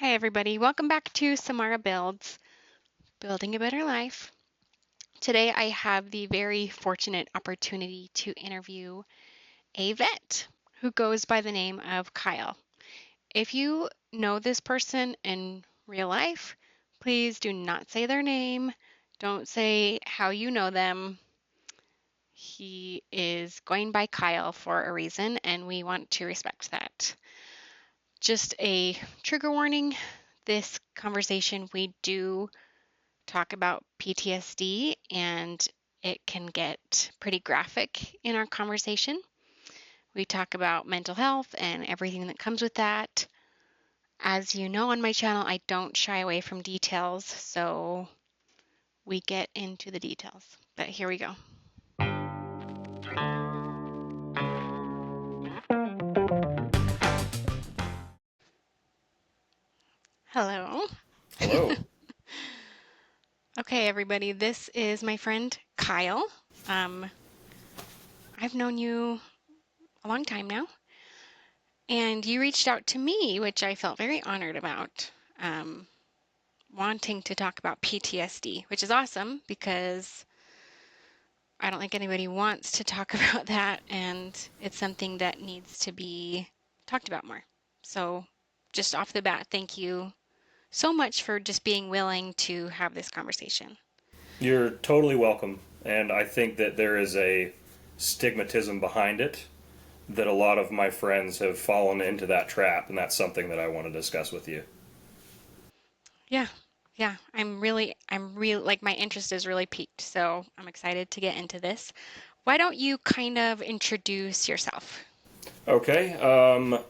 Hi, everybody. Welcome back to Samara Builds, Building a Better Life. Today, I have the very fortunate opportunity to interview a vet who goes by the name of Kyle. If you know this person in real life, please do not say their name. Don't say how you know them. He is going by Kyle for a reason, and we want to respect that. Just a trigger warning, this conversation we do talk about PTSD, and it can get pretty graphic in our conversation. We talk about mental health and everything that comes with that. As you know on my channel, I don't shy away from details, so we get into the details. But here we go. Hello. Hello. Okay, everybody, this is my friend Kyle. I've known you a long time now, and you reached out to me, which I felt very honored about, wanting to talk about PTSD, which is awesome because I don't think anybody wants to talk about that, and it's something that needs to be talked about more. So, just off the bat, thank you so much for just being willing to have this conversation. You're totally welcome. And I think that there is a stigmatism behind it that a lot of my friends have fallen into that trap, and that's something that I want to discuss with you. Yeah, yeah, I'm really, like, my interest is really piqued, so I'm excited to get into this. Why don't you kind of introduce yourself? Okay,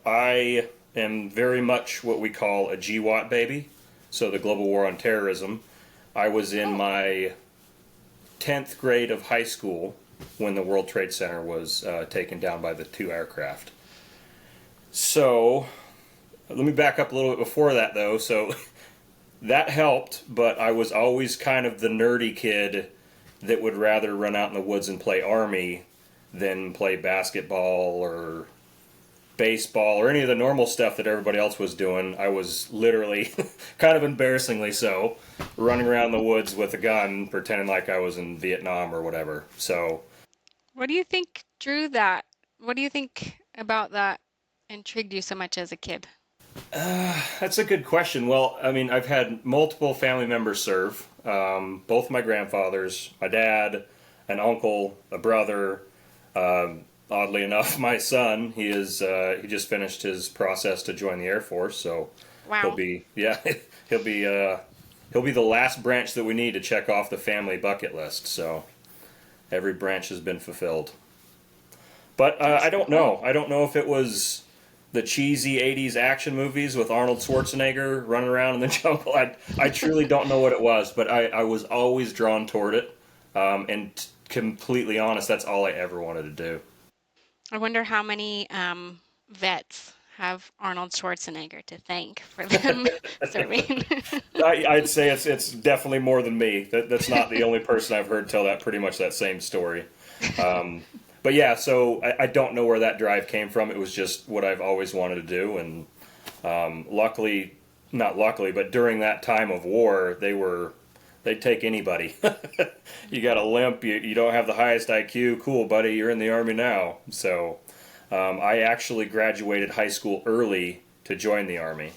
I am very much what we call a GWAT baby, so the Global War on Terrorism. I was in Oh, my 10th grade of high school when the World Trade Center was taken down by the two aircraft. So, let me back up a little bit before that, though. So, that helped, but I was always kind of the nerdy kid that would rather run out in the woods and play army than play basketball or baseball or any of the normal stuff that everybody else was doing. I was literally, kind of embarrassingly so, running around the woods with a gun, pretending like I was in Vietnam or whatever. So, what do you think drew that? What do you think about that intrigued you so much as a kid? that's a good question. Well, I mean, I've had multiple family members serve. Both my grandfathers, my dad, an uncle, a brother. Oddly enough, my son, he just finished his process to join the Air Force, so he'll Wow. be yeah he'll be he'll be the last branch that we need to check off the family bucket list. So every branch has been fulfilled. But That's I don't cool. know. I don't know if it was the cheesy '80s action movies with Arnold Schwarzenegger running around in the jungle. I truly don't know what it was, but I was always drawn toward it. Completely honest, that's all I ever wanted to do. I wonder how many vets have Arnold Schwarzenegger to thank for them serving. I'd say it's definitely more than me. That's not the only person I've heard tell that pretty much that same story. Um, but yeah, so I don't know where that drive came from. It was just what I've always wanted to do, and luckily, not luckily, but during that time of war, they'd take anybody. You got a limp, you don't have the highest IQ. Cool, buddy, you're in the army now. So I actually graduated high school early to join the army.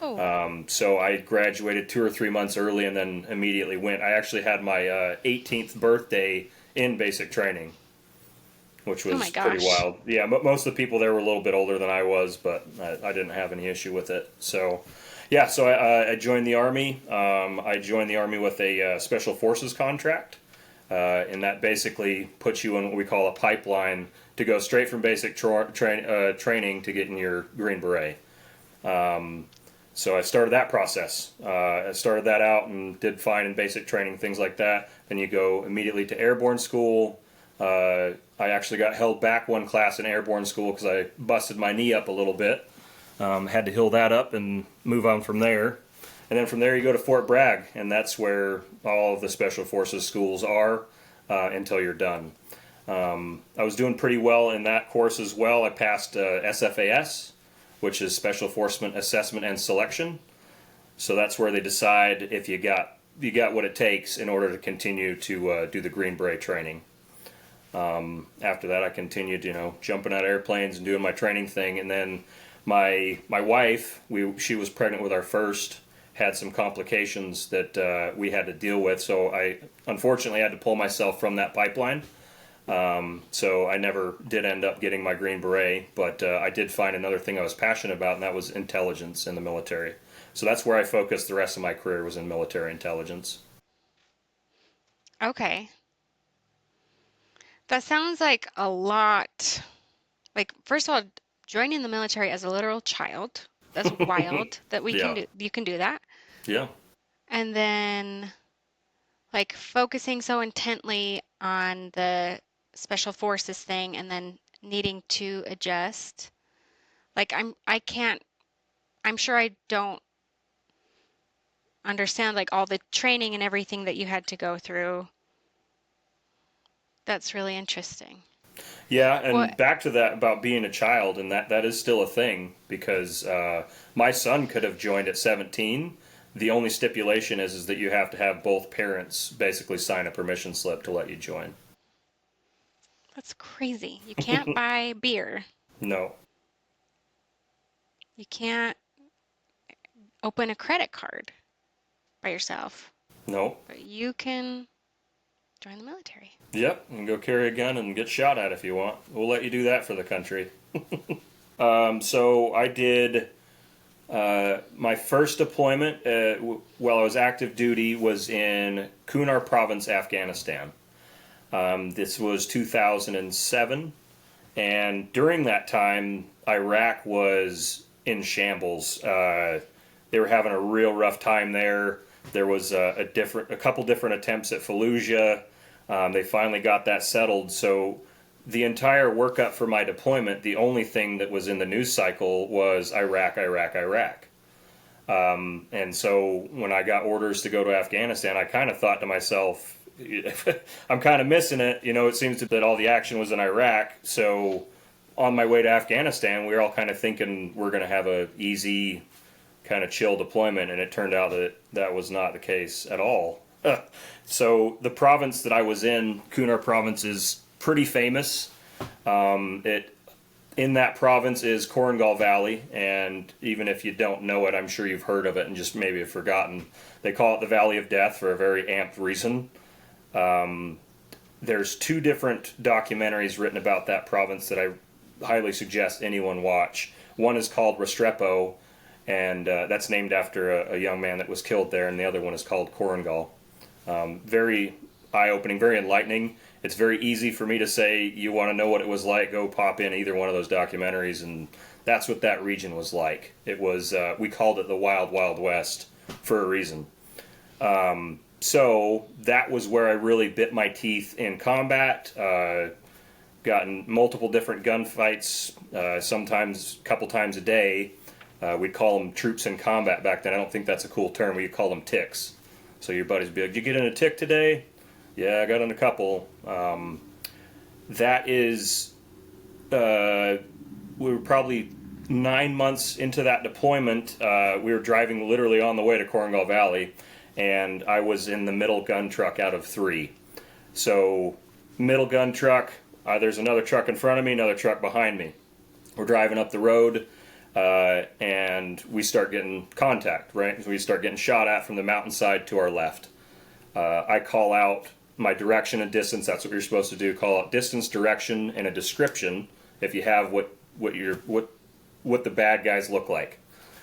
Oh, So I graduated 2 or 3 months early and then immediately went. I actually had my 18th birthday in basic training, which oh my was pretty gosh. wild. Yeah, most of the people there were a little bit older than I was, but I didn't have any issue with it. So, yeah, so I joined the Army. I joined the Army with a Special Forces contract, and that basically puts you in what we call a pipeline to go straight from basic training to getting your Green Beret. So I started that process. I started that out and did fine in basic training, things like that. Then you go immediately to airborne school. I actually got held back one class in airborne school because I busted my knee up a little bit. Had to heal that up and move on from there. And then from there you go to Fort Bragg, and that's where all of the Special Forces schools are until you're done. I was doing pretty well in that course as well. I passed SFAS, which is Special Forces Assessment and Selection. So that's where they decide if you got what it takes in order to continue to do the Green Beret training. After that, I continued, jumping out of airplanes and doing my training thing. And then my wife, she was pregnant with our first, had some complications that we had to deal with. So I unfortunately had to pull myself from that pipeline. So I never did end up getting my Green Beret, but I did find another thing I was passionate about, and that was intelligence in the military. So that's where I focused the rest of my career, was in military intelligence. Okay. That sounds like a lot. Like, first of all, joining the military as a literal child, that's wild that we can Yeah, do, you can do that. yeah. And then like focusing so intently on the special forces thing and then needing to adjust. Like I can't, I'm sure I don't understand like all the training and everything that you had to go through. That's really interesting. Yeah, and What? back to that about being a child, and that is still a thing, because my son could have joined at 17. The only stipulation is that you have to have both parents basically sign a permission slip to let you join. That's crazy. You can't buy beer. No, You can't open a credit card by yourself, no. but you can join the military. Yep, and go carry a gun and get shot at if you want. We'll let you do that for the country. So I did my first deployment while I was active duty was in Kunar Province, Afghanistan. This was 2007, and during that time, Iraq was in shambles. They were having a real rough time there. There was a couple different attempts at Fallujah. They finally got that settled. So the entire workup for my deployment, the only thing that was in the news cycle was Iraq, Iraq, Iraq. And so when I got orders to go to Afghanistan, I kind of thought to myself, I'm kind of missing it. It seems that all the action was in Iraq. So on my way to Afghanistan, we were all kind of thinking we're going to have a easy, kind of chill deployment, and it turned out that that was not the case at all. So the province that I was in, Kunar Province, is pretty famous. It in that province is Korengal Valley, and even if you don't know it, I'm sure you've heard of it and just maybe have forgotten. They call it the Valley of Death for a very amped reason. There's two different documentaries written about that province that I highly suggest anyone watch. One is called Restrepo, and that's named after a young man that was killed there, and the other one is called Korengal. Very eye-opening, very enlightening. It's very easy for me to say, you want to know what it was like, go pop in either one of those documentaries, and that's what that region was like. It was, we called it the Wild Wild West for a reason. So that was where I really bit my teeth in combat. Gotten multiple different gunfights, sometimes a couple times a day. We'd call them troops in combat back then. I don't think that's a cool term. We'd call them ticks. So your buddies would be like, did you get in a tick today? Yeah, I got in a couple. That is, we were probably 9 months into that deployment. We were driving literally on the way to Korengal Valley, and I was in the middle gun truck out of three. So middle gun truck, there's another truck in front of me, another truck behind me. We're driving up the road, and we start getting contact, right? We start getting shot at from the mountainside to our left. I call out my direction and distance. That's what you're supposed to do. Call out distance, direction, and a description if you have what the bad guys look like,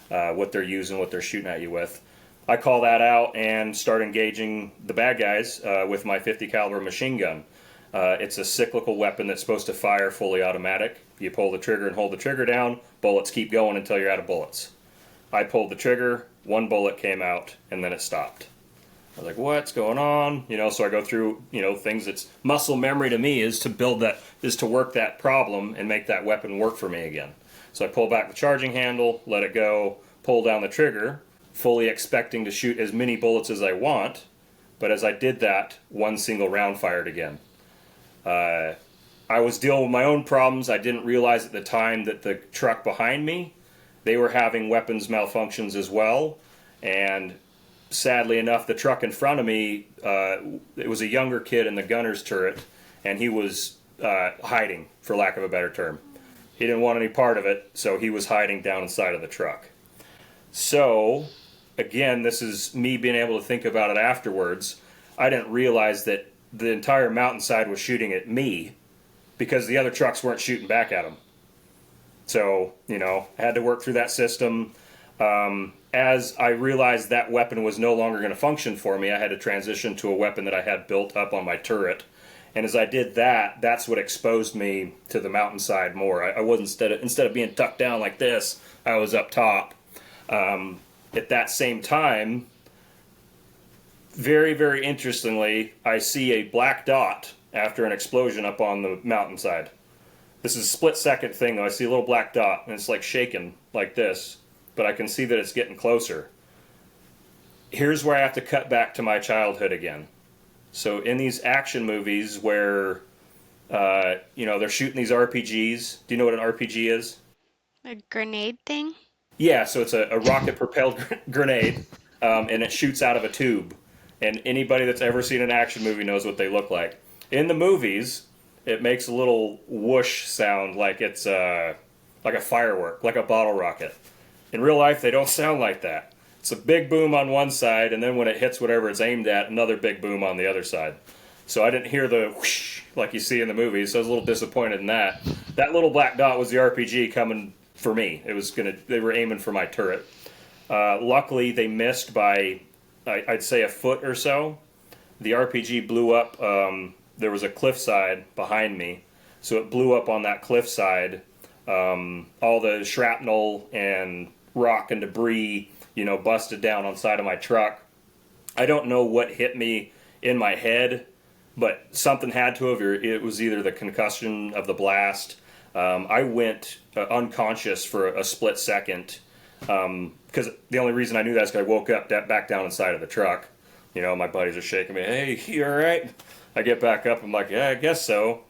what they're using, what they're shooting at you with. I call that out and start engaging the bad guys with my 50 caliber machine gun. It's a cyclical weapon that's supposed to fire fully automatic. You pull the trigger and hold the trigger down, bullets keep going until you're out of bullets. I pulled the trigger, one bullet came out, and then it stopped. I was like, what's going on? So I go through, things that's muscle memory to me is to work that problem and make that weapon work for me again. So I pull back the charging handle, let it go, pull down the trigger, fully expecting to shoot as many bullets as I want, but as I did that, one single round fired again. I was dealing with my own problems. I didn't realize at the time that the truck behind me, they were having weapons malfunctions as well. And sadly enough, the truck in front of me, it was a younger kid in the gunner's turret, and he was hiding, for lack of a better term. He didn't want any part of it, so he was hiding down inside of the truck. So, again, this is me being able to think about it afterwards. I didn't realize that the entire mountainside was shooting at me because the other trucks weren't shooting back at him. So, I had to work through that system. As I realized that weapon was no longer going to function for me, I had to transition to a weapon that I had built up on my turret. And as I did that, that's what exposed me to the mountainside more. I was instead of being tucked down like this, I was up top. At that same time, very, very interestingly, I see a black dot after an explosion up on the mountainside. This is a split second thing though. I see a little black dot and it's like shaking like this, but I can see that it's getting closer. Here's where I have to cut back to my childhood again. So in these action movies where they're shooting these RPGs. Do you know what an RPG is? A grenade thing? Yeah, so it's a rocket propelled grenade, and it shoots out of a tube. And anybody that's ever seen an action movie knows what they look like. In the movies, it makes a little whoosh sound like it's like a firework, like a bottle rocket. In real life, they don't sound like that. It's a big boom on one side, and then when it hits whatever it's aimed at, another big boom on the other side. So I didn't hear the whoosh like you see in the movies, so I was a little disappointed in that. That little black dot was the RPG coming for me. They were aiming for my turret. Luckily, they missed by, I'd say, a foot or so. The RPG blew up. There was a cliffside behind me, so it blew up on that cliffside. All the shrapnel and rock and debris, busted down on the side of my truck. I don't know what hit me in my head, but something had to have. It was either the concussion of the blast. I went unconscious for a split second because the only reason I knew that is because I woke up back down inside of the truck. My buddies are shaking me. Hey, you all right? I get back up. I'm like, yeah, I guess so.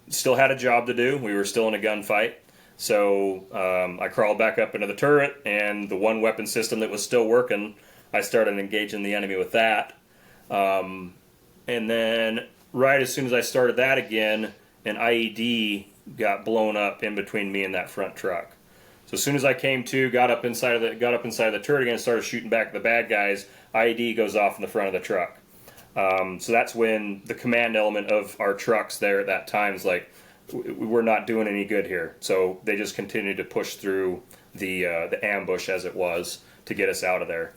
Still had a job to do. We were still in a gunfight. So I crawled back up into the turret, and the one weapon system that was still working, I started engaging the enemy with that. And then right as soon as I started that again, an IED got blown up in between me and that front truck. So as soon as I came to, got up inside of the turret again, and started shooting back at the bad guys, IED goes off in the front of the truck. So that's when the command element of our trucks there at that time is like, we're not doing any good here. So they just continued to push through the ambush as it was to get us out of there.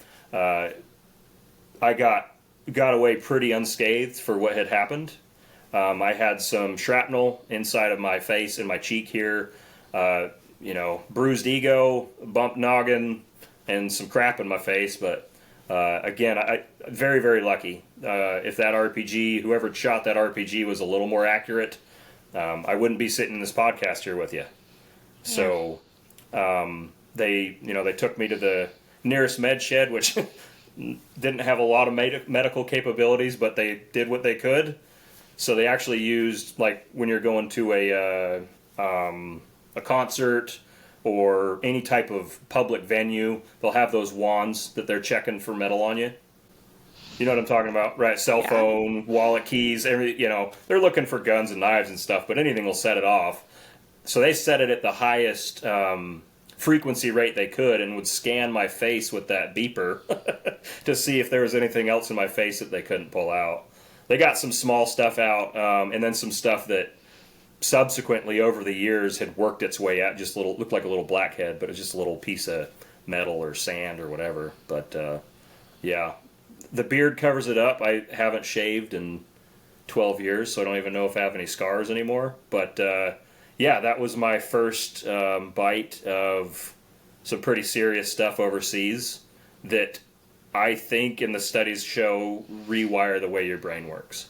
I got away pretty unscathed for what had happened. I had some shrapnel inside of my face and my cheek here, bruised ego, bumped noggin, and some crap in my face. But again, I very, very lucky. If that RPG, whoever shot that RPG, was a little more accurate, I wouldn't be sitting in this podcast here with you. So they took me to the nearest med shed, which didn't have a lot of medical capabilities, but they did what they could. So they actually used, like when you're going to a concert or any type of public venue, they'll have those wands that they're checking for metal on you. You know what I'm talking about, right? Cell phone, wallet, keys, they're looking for guns and knives and stuff, but anything will set it off. So they set it at the highest frequency rate they could and would scan my face with that beeper to see if there was anything else in my face that they couldn't pull out. They got some small stuff out, and then some stuff that subsequently over the years had worked its way out. Just looked like a little blackhead, but it's just a little piece of metal or sand or whatever. But yeah, the beard covers it up. I haven't shaved in 12 years, so I don't even know if I have any scars anymore. But yeah, that was my first bite of some pretty serious stuff overseas that I think, and the studies show, rewire the way your brain works.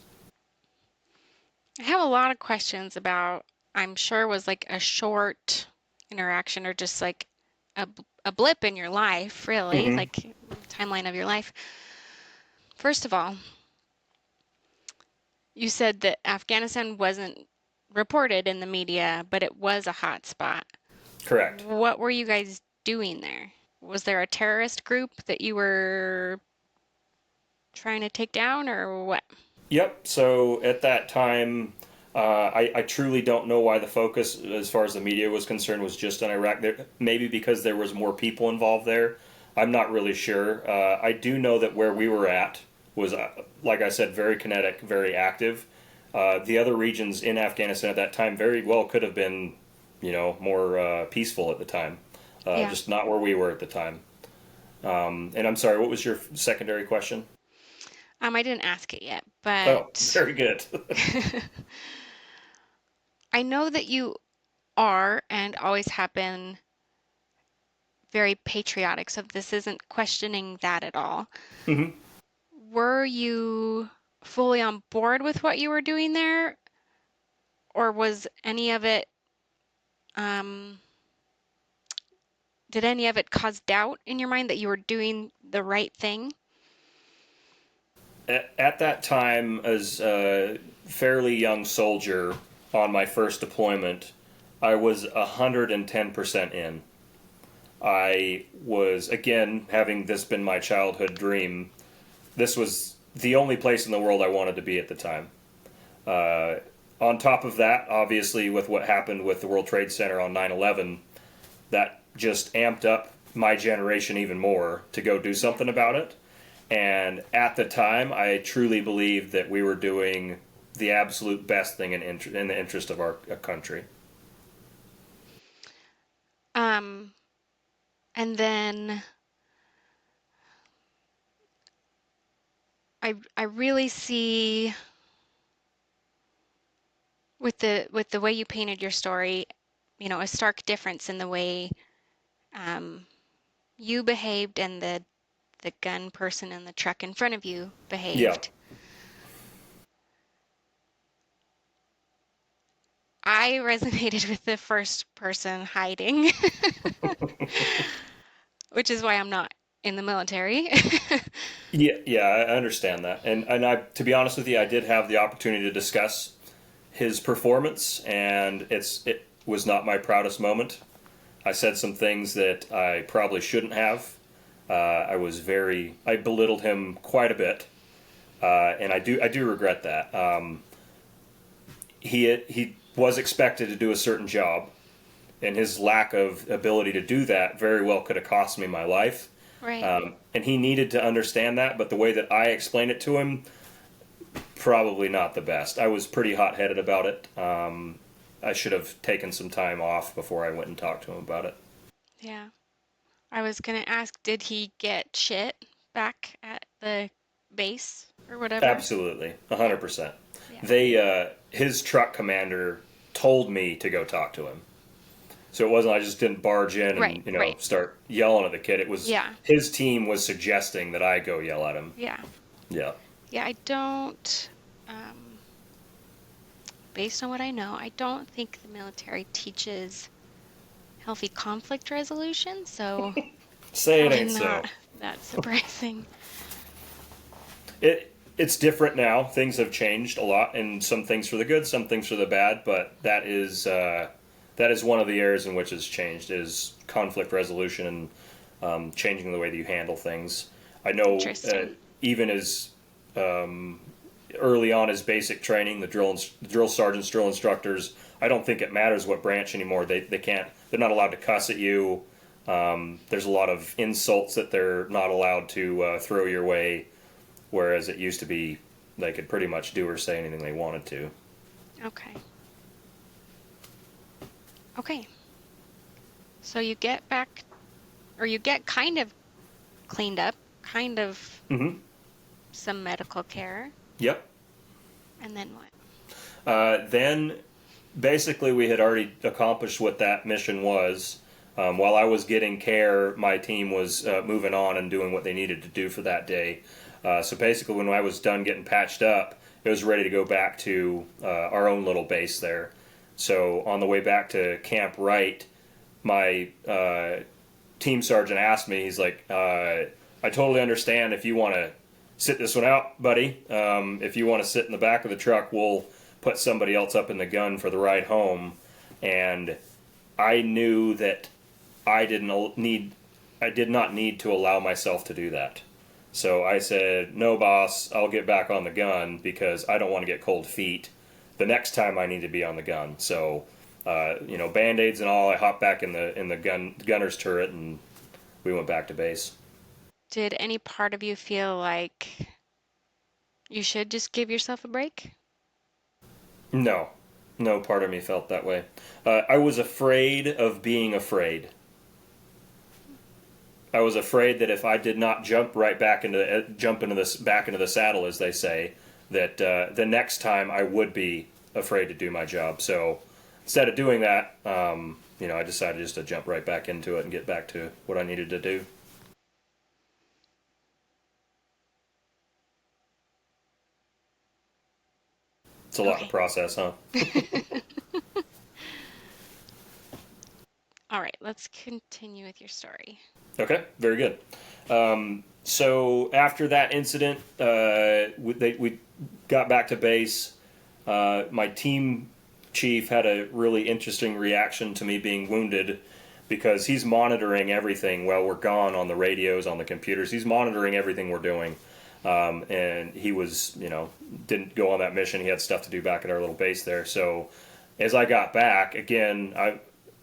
I have a lot of questions about, I'm sure was like a short interaction or just like a blip in your life, really, Mm-hmm. like timeline of your life. First of all, you said that Afghanistan wasn't reported in the media, but it was a hot spot. Correct. What were you guys doing there? Was there a terrorist group that you were trying to take down, or what? Yep. So at that time, I truly don't know why the focus, as far as the media was concerned, was just on Iraq. Maybe because there was more people involved there. I'm not really sure. I do know that where we were at was, like I said, very kinetic, very active. The other regions in Afghanistan at that time very well could have been, more peaceful at the time. Yeah. Just not where we were at the time. And I'm sorry, what was your secondary question? I didn't ask it yet, Oh, but very good. I know that you are and always have been very patriotic, so this isn't questioning that at all. hmm Were you fully on board with what you were doing there, or was any of it, um, did any of it cause doubt in your mind that you were doing the right thing? At that time, as a fairly young soldier on my first deployment, I was 110% in. I was, again, having this been my childhood dream, this was the only place in the world I wanted to be at the time. Uh, on top of that, obviously, with what happened with the World Trade Center on 9/11, that just amped up my generation even more to go do Yeah. something about it. And at the time, I truly believed that we were doing the absolute best thing in the interest of our country. Um, and then I really see with the way you painted your story, a stark difference in the way um, you behaved and the gun person in the truck in front of you Yeah, behaved. I resonated with the first person hiding, which is why I'm not in the military. yeah, I understand that, and I, to be honest with you, I did have the opportunity to discuss his performance, and it was not my proudest moment. I said some things that I probably shouldn't have. I belittled him quite a bit, and I do regret that. He was expected to do a certain job, and his lack of ability to do that very well could have cost me my life. Right. And he needed to understand that, but the way that I explained it to him, probably not the best. I was pretty hot headed about it. I should have taken some time off before I went and talked to him about it. Yeah. I was gonna ask, did he get shit back at the base or whatever? Absolutely, Yeah. 100%. Yeah. His truck commander told me to go talk to him. So it wasn't I just didn't barge in Right. and Right. start yelling at the kid. It was Yeah. his team was suggesting that I go yell at him. Yeah. Yeah, Yeah. Based on what I know, I don't think the military teaches healthy conflict resolution, so say it probably ain't so. not that surprising. It's different now. Things have changed a lot, and some things for the good, some things for the bad. But that is one of the areas in which it's changed is conflict resolution and changing the way that you handle things. I know Interesting. even as early on as basic training, the drill sergeants, drill instructors. I don't think it matters what branch anymore. They can't. They're not allowed to cuss at you. There's a lot of insults that they're not allowed to throw your way, whereas it used to be they could pretty much do or say anything they wanted to. Okay. Okay. So you get back, or you get kind of cleaned up, kind of Mm-hmm. some medical care, Yep. and then what? Then basically we had already accomplished what that mission was. While I was getting care, my team was moving on and doing what they needed to do for that day. So basically, when I was done getting patched up, it was ready to go back to our own little base there. So on the way back to Camp Wright, my team sergeant asked me, he's like, I totally understand if you want to sit this one out, buddy. If you want to sit in the back of the truck, we'll put somebody else up in the gun for the ride home. And I knew that I didn't need I did not need to allow myself to do that. So I said, no, boss, I'll get back on the gun because I don't want to get cold feet the next time I need to be on the gun. So, Band-Aids and all, I hopped back in the gunner's turret and we went back to base. Did any part of you feel like you should just give yourself a break? No, no part of me felt that way. I was afraid of being afraid. I was afraid that if I did not jump into this back into the saddle, as they say, that the next time I would be afraid to do my job. So instead of doing that, I decided just to jump right back into it and get back to what I needed to do. It's a lot to Okay. process, huh? All right, let's continue with your story. Okay, very good. So after that incident, we got back to base. My team chief had a really interesting reaction to me being wounded because he's monitoring everything while we're gone on the radios, on the computers. He's monitoring everything we're doing. And he was, didn't go on that mission. He had stuff to do back at our little base there. So as I got back, again,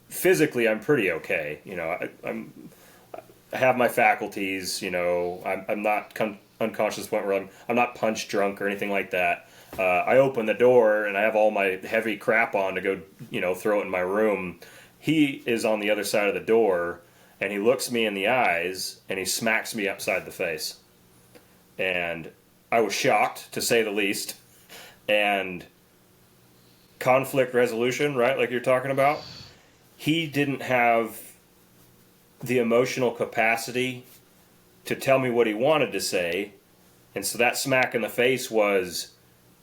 physically I'm pretty okay. I have my faculties. I'm not unconscious to the point where I'm not punch drunk or anything like that. I open the door and I have all my heavy crap on to go, throw it in my room. He is on the other side of the door and he looks me in the eyes and he smacks me upside the face. And I was shocked, to say the least. And conflict resolution, right, like you're talking about, he didn't have the emotional capacity to tell me what he wanted to say. And so that smack in the face was,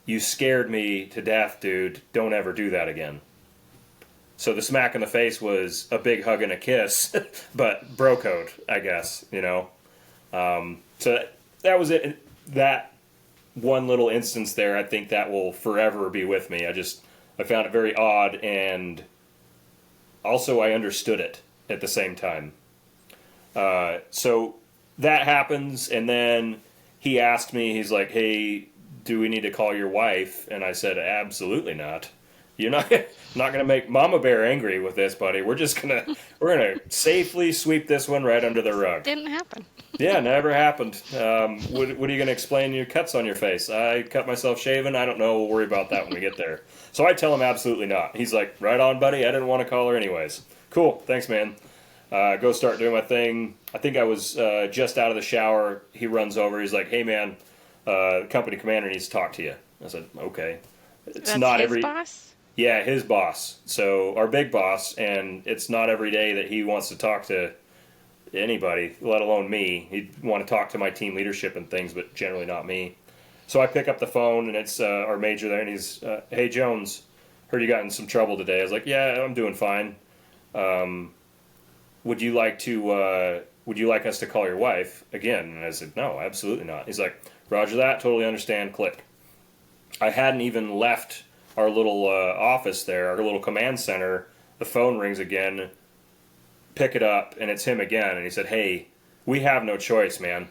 you scared me to death, dude. Don't ever do that again. So the smack in the face was a big hug and a kiss, but bro code, I guess, So that was it. That one little instance there, I think that will forever be with me. I found it very odd, and also I understood it at the same time. So that happens, and then he asked me, he's like, hey, do we need to call your wife? And I said, absolutely not. You're not going to make Mama Bear angry with this, buddy. We're going to safely sweep this one right under the rug. Didn't happen. Yeah, never happened. What are you going to explain your cuts on your face? I cut myself shaving. I don't know. We'll worry about that when we get there. So I tell him absolutely not. He's like, right on, buddy. I didn't want to call her anyways. Cool. Thanks, man. Go start doing my thing. I think I was just out of the shower. He runs over. He's like, hey, man, the company commander needs to talk to you. I said, okay. That's not his boss? Yeah, his boss. So our big boss, and it's not every day that he wants to talk to anybody, let alone me. He'd want to talk to my team leadership and things, but generally not me. So I pick up the phone, and it's our major there, and he's, hey, Jones, heard you got in some trouble today. I was like, yeah, I'm doing fine. Would you like us to call your wife again? And I said, no, absolutely not. He's like, roger that, totally understand, click. I hadn't even left our little office there, our little command center. The phone rings again, pick it up, and it's him again. And he said, hey, we have no choice, man.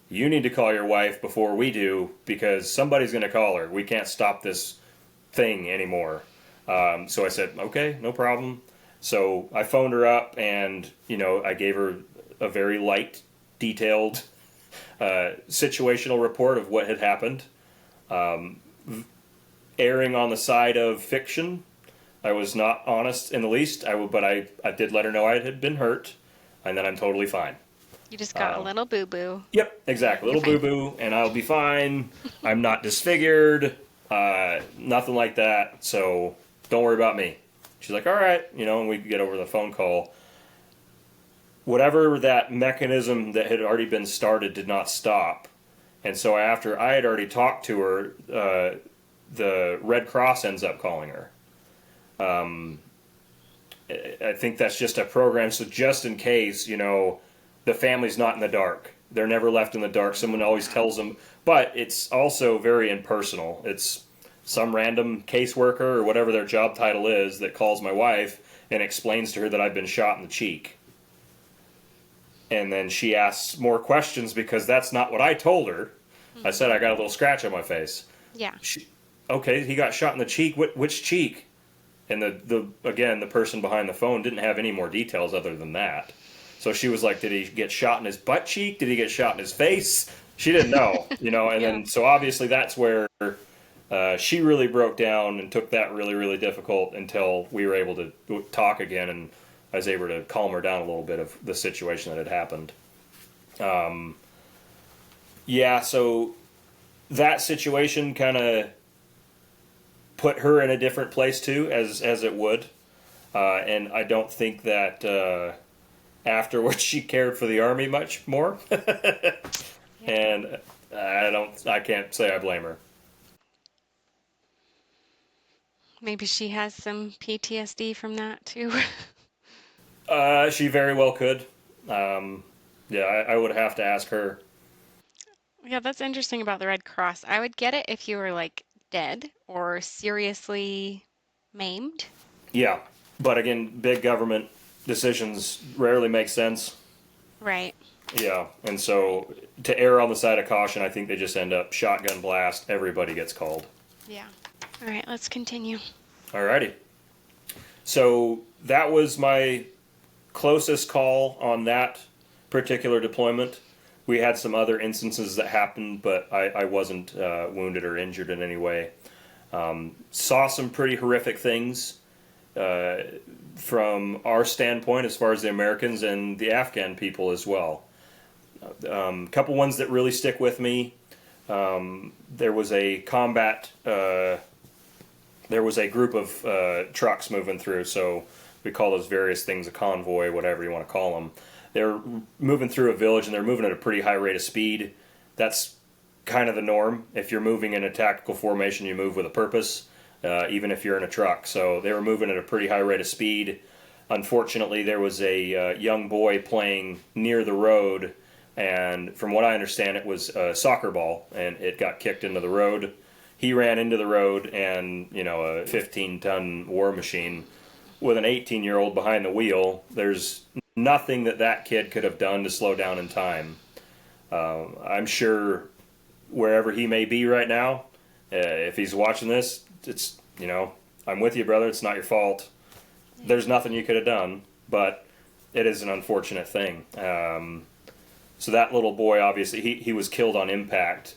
You need to call your wife before we do, because somebody's going to call her. We can't stop this thing anymore. So I said, okay, no problem. So I phoned her up, and, I gave her a very light, detailed situational report of what had happened. Erring on the side of fiction. I was not honest in the least. But I did let her know I had been hurt, and that I'm totally fine. You just got a little boo-boo. Yep, exactly. Little boo-boo, and I'll be fine. I'm not disfigured, nothing like that, so don't worry about me. She's like, all right, and we get over the phone call. Whatever that mechanism that had already been started did not stop. And so after I had already talked to her, the Red Cross ends up calling her. I think that's just a program, so just in case, the family's not in the dark. They're never left in the dark. Someone always tells them. But it's also very impersonal. It's some random caseworker or whatever their job title is that calls my wife and explains to her that I've been shot in the cheek. And then she asks more questions because that's not what I told her. I said I got a little scratch on my face. Yeah. Okay, he got shot in the cheek. Which cheek? And the person behind the phone didn't have any more details other than that. So she was like, did he get shot in his butt cheek? Did he get shot in his face? She didn't know, And Yeah. then so obviously that's where she really broke down and took that really, really difficult until we were able to talk again, and I was able to calm her down a little bit of the situation that had happened. Yeah, so that situation kind of put her in a different place too, as it would, and I don't think that afterwards she cared for the army much more, Yeah. and I can't say I blame her. Maybe she has some PTSD from that too. She very well could. Yeah, I would have to ask her. Yeah, that's interesting about the Red Cross. I would get it if you were like dead or seriously maimed. Yeah, but again, big government decisions rarely make sense. Right. Yeah, and so to err on the side of caution, I think they just end up shotgun blast. Everybody gets called. Yeah. All right, let's continue. Alrighty. So that was my closest call on that particular deployment. We had some other instances that happened, but I wasn't wounded or injured in any way. Saw some pretty horrific things from our standpoint as far as the Americans and the Afghan people as well. A couple ones that really stick with me. There was a combat. There was a group of trucks moving through, so we call those various things a convoy, whatever you want to call them. They're moving through a village, and they're moving at a pretty high rate of speed. That's kind of the norm. If you're moving in a tactical formation, you move with a purpose, even if you're in a truck. So they were moving at a pretty high rate of speed. Unfortunately, there was a young boy playing near the road, and from what I understand, it was a soccer ball, and it got kicked into the road. He ran into the road, and a 15-ton war machine with an 18-year-old behind the wheel. There's nothing that kid could have done to slow down in time. I'm sure wherever he may be right now, if he's watching this, it's I'm with you, brother. It's not your fault. There's nothing you could have done, but it is an unfortunate thing. So that little boy, obviously, he was killed on impact,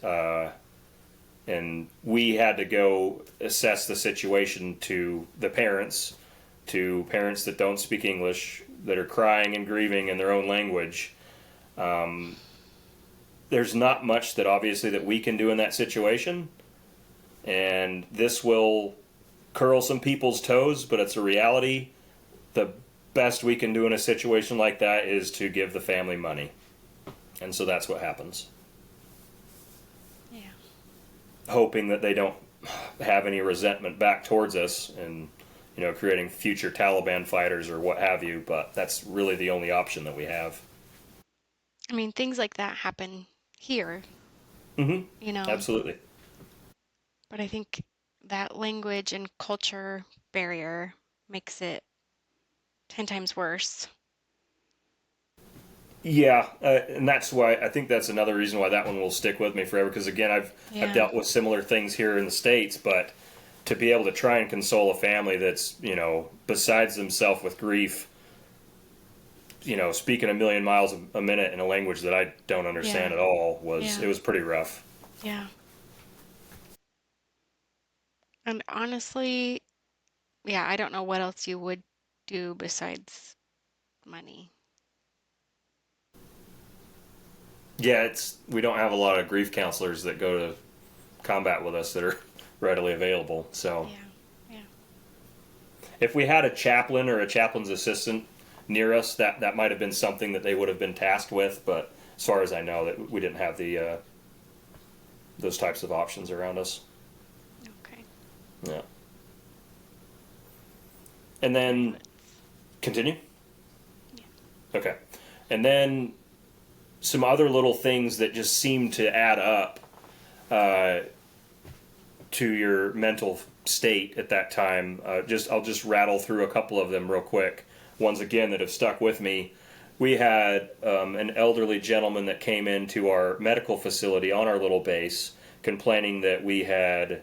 and we had to go assess the situation to the parents, to parents that don't speak English, that are crying and grieving in their own language. There's not much that obviously that we can do in that situation, and this will curl some people's toes, but it's a reality. The best we can do in a situation like that is to give the family money, and so that's what happens. Yeah. Hoping that they don't have any resentment back towards us, and creating future Taliban fighters or what have you, but that's really the only option that we have. I mean, things like that happen here, Absolutely. but I think that language and culture barrier makes it 10 times worse. Yeah, and that's why I think that's another reason why that one will stick with me forever, because again, I've dealt with similar things here in the States, but to be able to try and console a family that's besides themselves with grief, speaking a million miles a minute in a language that I don't understand at all it was pretty rough. Yeah. And honestly, I don't know what else you would do besides money. Yeah, we don't have a lot of grief counselors that go to combat with us that are readily available. So Yeah. if we had a chaplain or a chaplain's assistant near us, that might have been something that they would have been tasked with. But as far as I know, that we didn't have the those types of options around us. Okay. Yeah. And then continue. Yeah. Okay. And then some other little things that just seem to add up to your mental state at that time. I'll just rattle through a couple of them real quick. Ones again that have stuck with me. we had an elderly gentleman that came into our medical facility on our little base complaining that we had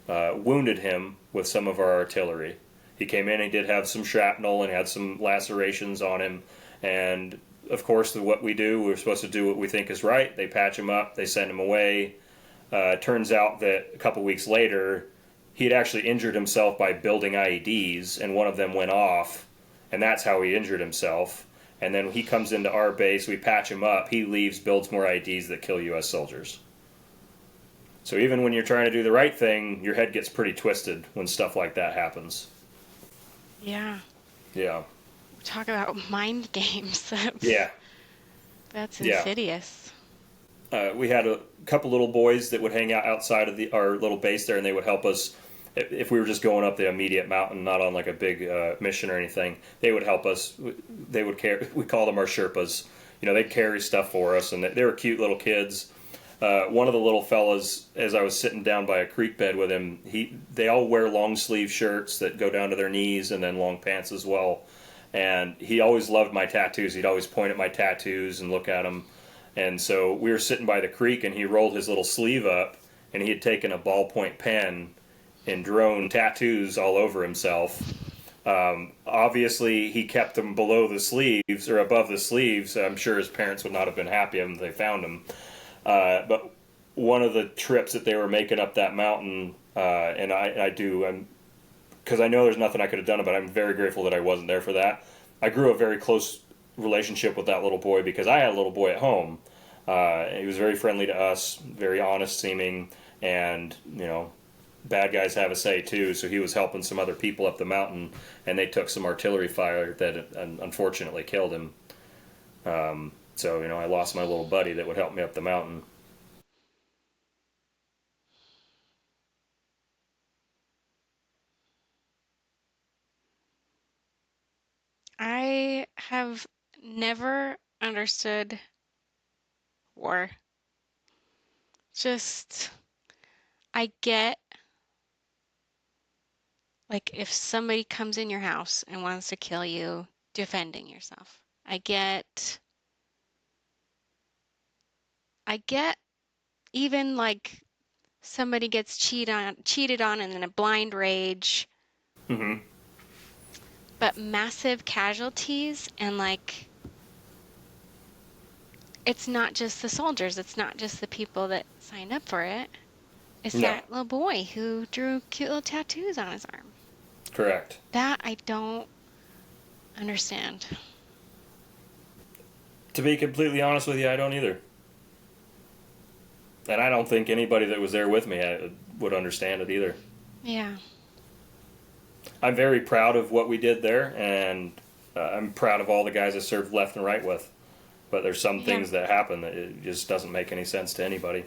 wounded him with some of our artillery. He came in, he did have some shrapnel and had some lacerations on him. And of course, what we do, we're supposed to do what we think is right. They patch him up, they send him away. Turns out that a couple weeks later, he had actually injured himself by building IEDs, and one of them went off, and that's how he injured himself. And then he comes into our base, we patch him up, he leaves, builds more IEDs that kill U.S. soldiers. So even when you're trying to do the right thing, your head gets pretty twisted when stuff like that happens. Yeah. Yeah. Talk about mind games. Yeah. That's Yeah. insidious. We had a couple little boys that would hang out outside of our little base there, and they would help us if we were just going up the immediate mountain, not on like a big mission or anything. They would help us. They would carry. We call them our Sherpas. You know, they'd carry stuff for us, and they were cute little kids. One of the little fellas, as I was sitting down by a creek bed with him, they all wear long sleeve shirts that go down to their knees, and then long pants as well. And he always loved my tattoos. He'd always point at my tattoos and look at them. And so we were sitting by the creek, and he rolled his little sleeve up, and he had taken a ballpoint pen and drawn tattoos all over himself. Obviously, he kept them below the sleeves or above the sleeves. I'm sure his parents would not have been happy if they found him. But one of the trips that they were making up that mountain, and because I know there's nothing I could have done, but I'm very grateful that I wasn't there for that. I grew a very close relationship with that little boy because I had a little boy at home. He was very friendly to us, very honest seeming, and bad guys have a say too. So he was helping some other people up the mountain, and they took some artillery fire that unfortunately killed him. So I lost my little buddy that would help me up the mountain. I have never understood war. I get, like, if somebody comes in your house and wants to kill you, defending yourself. I get even like somebody gets cheated on and in a blind rage. Mm-hmm. But massive casualties and it's not just the soldiers, it's not just the people that signed up for it. It's No. that little boy who drew cute little tattoos on his arm. Correct. That I don't understand. To be completely honest with you, I don't either. And I don't think anybody that was there with me would understand it either. Yeah. I'm very proud of what we did there, and I'm proud of all the guys I served left and right with. But there's some things that happen that it just doesn't make any sense to anybody.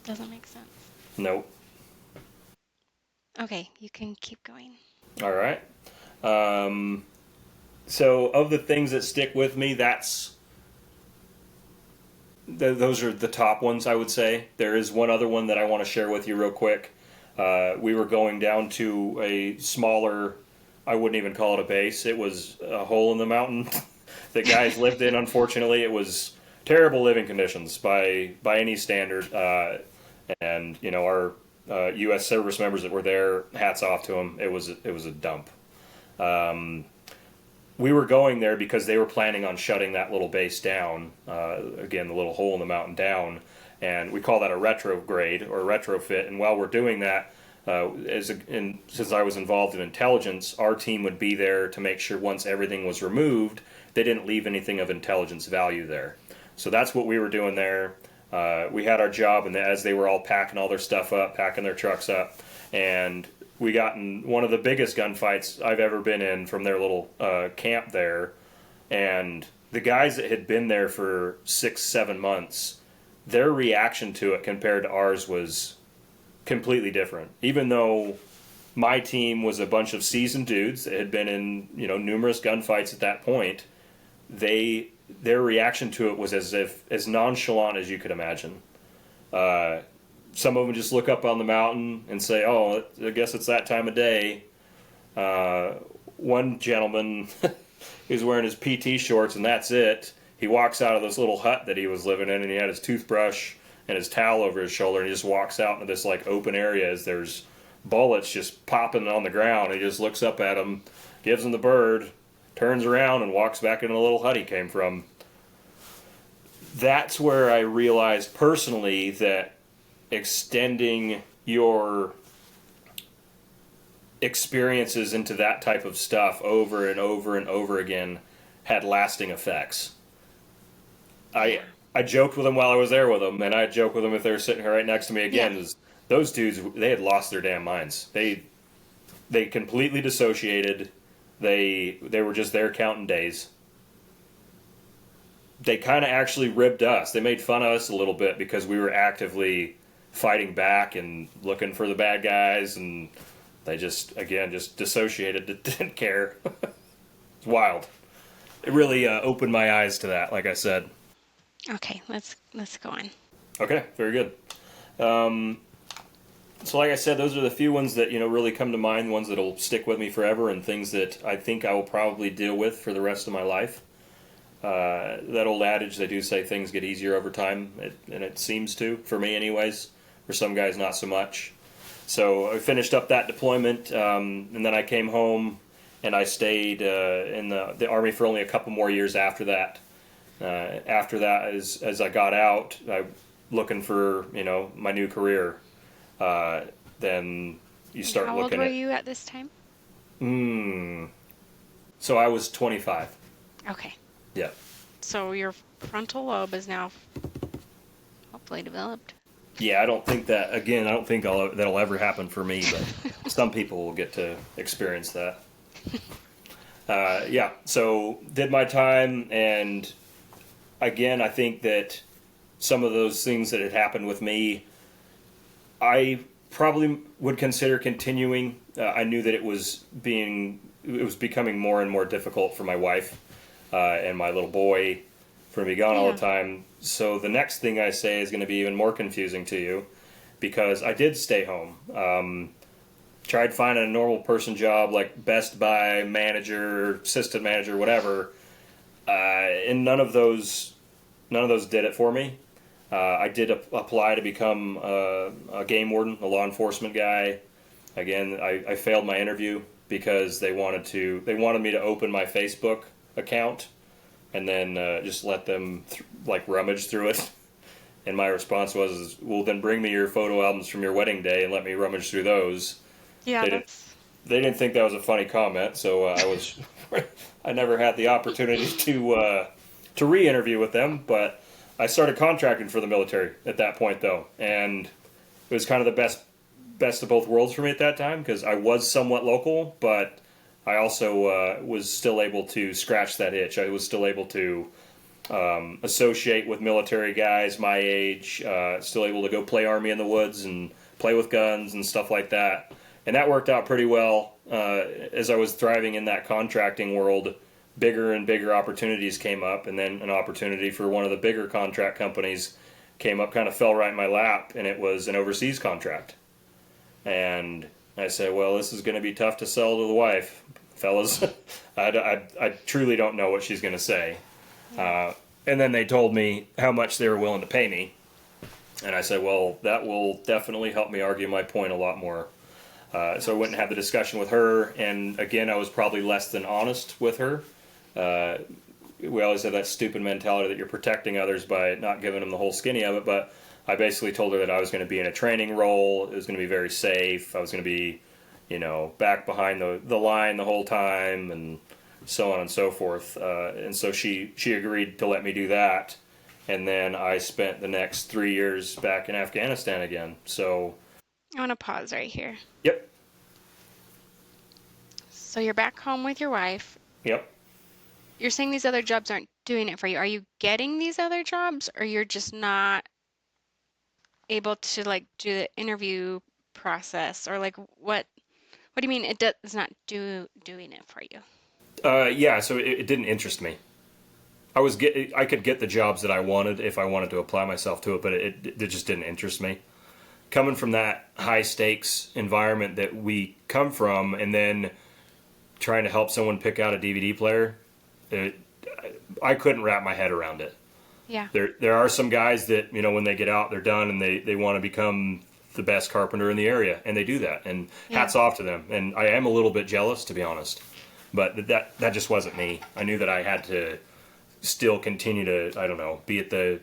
Doesn't make sense. Nope. Okay, you can keep going. All right. So of the things that stick with me, those are the top ones, I would say. There is one other one that I want to share with you real quick. We were going down to a smaller, I wouldn't even call it a base. It was a hole in the mountain that guys lived in. Unfortunately, it was terrible living conditions by any standard. And our U.S. service members that were there, hats off to them. It was a dump. We were going there because they were planning on shutting that little base down. Again, the little hole in the mountain down. And we call that a retrograde or a retrofit. And while we're doing that, since I was involved in intelligence, our team would be there to make sure once everything was removed, they didn't leave anything of intelligence value there. So that's what we were doing there. We had our job, and as they were all packing all their stuff up, packing their trucks up, and we got in one of the biggest gunfights I've ever been in from their little camp there. And the guys that had been there for 6-7 months, their reaction to it compared to ours was completely different. Even though my team was a bunch of seasoned dudes that had been in numerous gunfights at that point, their reaction to it was as nonchalant as you could imagine. Some of them just look up on the mountain and say, "Oh, I guess it's that time of day." One gentleman, He was wearing his PT shorts, and that's it. He walks out of this little hut that he was living in, and he had his toothbrush and his towel over his shoulder, and he just walks out into this like open area as there's bullets just popping on the ground. He just looks up at him, gives him the bird, turns around, and walks back into the little hut he came from. That's where I realized personally that extending your experiences into that type of stuff over and over and over again had lasting effects. I joked with them while I was there with them, and I'd joke with them if they were sitting here right next to me again. Yeah. Those dudes, they had lost their damn minds. They completely dissociated. They were just there counting days. They kind of actually ribbed us. They made fun of us a little bit because we were actively fighting back and looking for the bad guys, and they just dissociated. Didn't care. It's wild. It really opened my eyes to that, like I said. Okay, let's go on. Okay, very good. So like I said, those are the few ones that, really come to mind, ones that'll stick with me forever, and things that I think I will probably deal with for the rest of my life. That old adage, they do say things get easier over time, and it seems to, for me anyways. For some guys, not so much. So I finished up that deployment, and then I came home, and I stayed in the Army for only a couple more years after that. After that, as I got out, looking for my new career. Then you start looking at. How old were you at this time? So I was 25. Okay. Yeah. So your frontal lobe is now hopefully developed. Yeah, I don't think that'll ever happen for me, but some people will get to experience that. Yeah, so did my time, and again, I think that some of those things that had happened with me, I probably would consider continuing. I knew that it was becoming more and more difficult for my wife and my little boy for me to be gone all the time. So the next thing I say is going to be even more confusing to you, because I did stay home. Tried finding a normal person job like Best Buy manager, assistant manager, whatever, and none of those did it for me. I did apply to become a game warden, a law enforcement guy. Again, I failed my interview because they wanted me to open my Facebook account and then just let them rummage through it. And my response was, well, then bring me your photo albums from your wedding day and let me rummage through those. Yeah, they didn't think that was a funny comment, so I never had the opportunity to re-interview with them, but I started contracting for the military at that point, though, and it was kind of the best of both worlds for me at that time, because I was somewhat local, but I also was still able to scratch that itch. I was still able to associate with military guys my age, still able to go play Army in the woods and play with guns and stuff like that. And that worked out pretty well. As I was thriving in that contracting world, bigger and bigger opportunities came up, and then an opportunity for one of the bigger contract companies came up, kind of fell right in my lap, and it was an overseas contract. And I said, well, this is going to be tough to sell to the wife, fellas. I truly don't know what she's going to say. And then they told me how much they were willing to pay me. And I said, well, that will definitely help me argue my point a lot more. So I went and had the discussion with her, and again, I was probably less than honest with her. We always have that stupid mentality that you're protecting others by not giving them the whole skinny of it, but I basically told her that I was going to be in a training role, it was going to be very safe, I was going to be, back behind the line the whole time, and so on and so forth. And so she agreed to let me do that, and then I spent the next 3 years back in Afghanistan again, so... I want to pause right here. Yep. So you're back home with your wife. Yep. You're saying these other jobs aren't doing it for you. Are you getting these other jobs, or you're just not able to do the interview process, or what do you mean it's not doing it for you? Yeah, so it didn't interest me. I could get the jobs that I wanted if I wanted to apply myself to it, but it just didn't interest me. Coming from that high stakes environment that we come from, and then trying to help someone pick out a DVD player, It, I couldn't wrap my head around it. Yeah. There are some guys that, when they get out, they're done and they want to become the best carpenter in the area, and they do that. And Yeah. hats off to them. And I am a little bit jealous, to be honest. But that just wasn't me. I knew that I had to still continue to, I don't know, be at the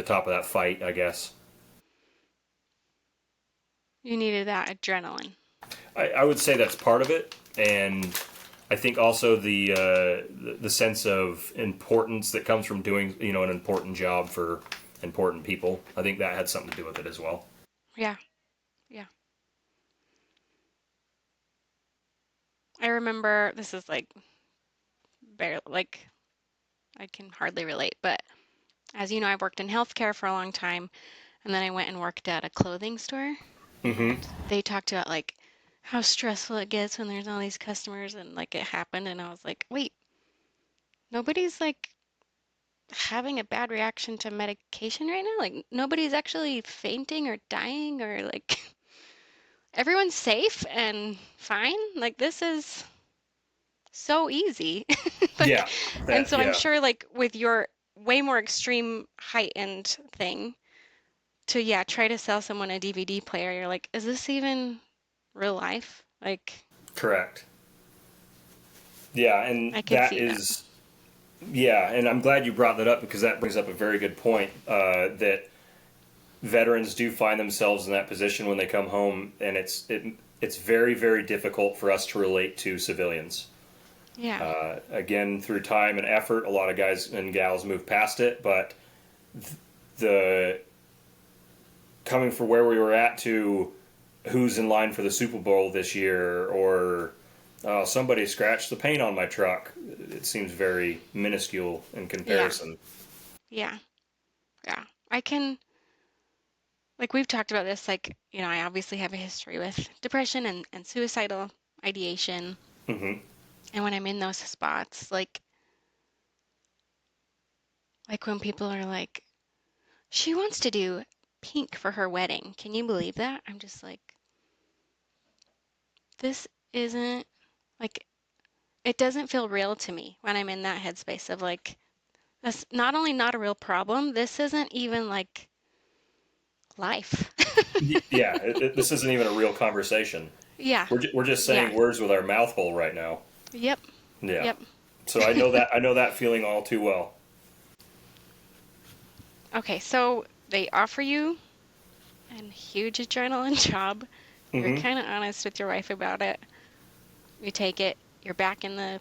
top of that fight, I guess. You needed that adrenaline. I would say that's part of it, and I think also the sense of importance that comes from doing an important job for important people. I think that had something to do with it as well. Yeah. Yeah. I remember this is like barely like I can hardly relate, but as you know, I've worked in healthcare for a long time, and then I went and worked at a clothing store, Mm-hmm. and they talked about like how stressful it gets when there's all these customers and like it happened, and I was like, wait, nobody's like having a bad reaction to medication right now? Like nobody's actually fainting or dying or like everyone's safe and fine? Like this is so easy. Yeah. Like, and That. so I'm Yeah. sure like with your way more extreme heightened thing to yeah, try to sell someone a DVD player, you're like, is this even real life? Like Correct. Yeah, and I could that see that. is. Yeah, and I'm glad you brought that up because that brings up a very good point. That veterans do find themselves in that position when they come home, and it's very very difficult for us to relate to civilians. Yeah. Again, through time and effort, a lot of guys and gals move past it, but the coming from where we were at to who's in line for the Super Bowl this year, or somebody scratched the paint on my truck, it seems very minuscule in Yeah. comparison. Yeah. Yeah. I can like we've talked about this like, you know, I obviously have a history with depression and suicidal ideation. Hmm. And when I'm in those spots, like when people are like, she wants to do pink for her wedding. Can you believe that? I'm just like, this isn't like it doesn't feel real to me when I'm in that headspace of like that's not only not a real problem, this isn't even like life. Yeah, this isn't even a real conversation. Yeah. We're just Yeah. saying words with our mouth full right now. Yep. Yeah. Yep. So I know that feeling all too well. Okay, so they offer you a huge adrenaline job. You're Hmm. kind of honest with your wife about it. You take it. You're back in the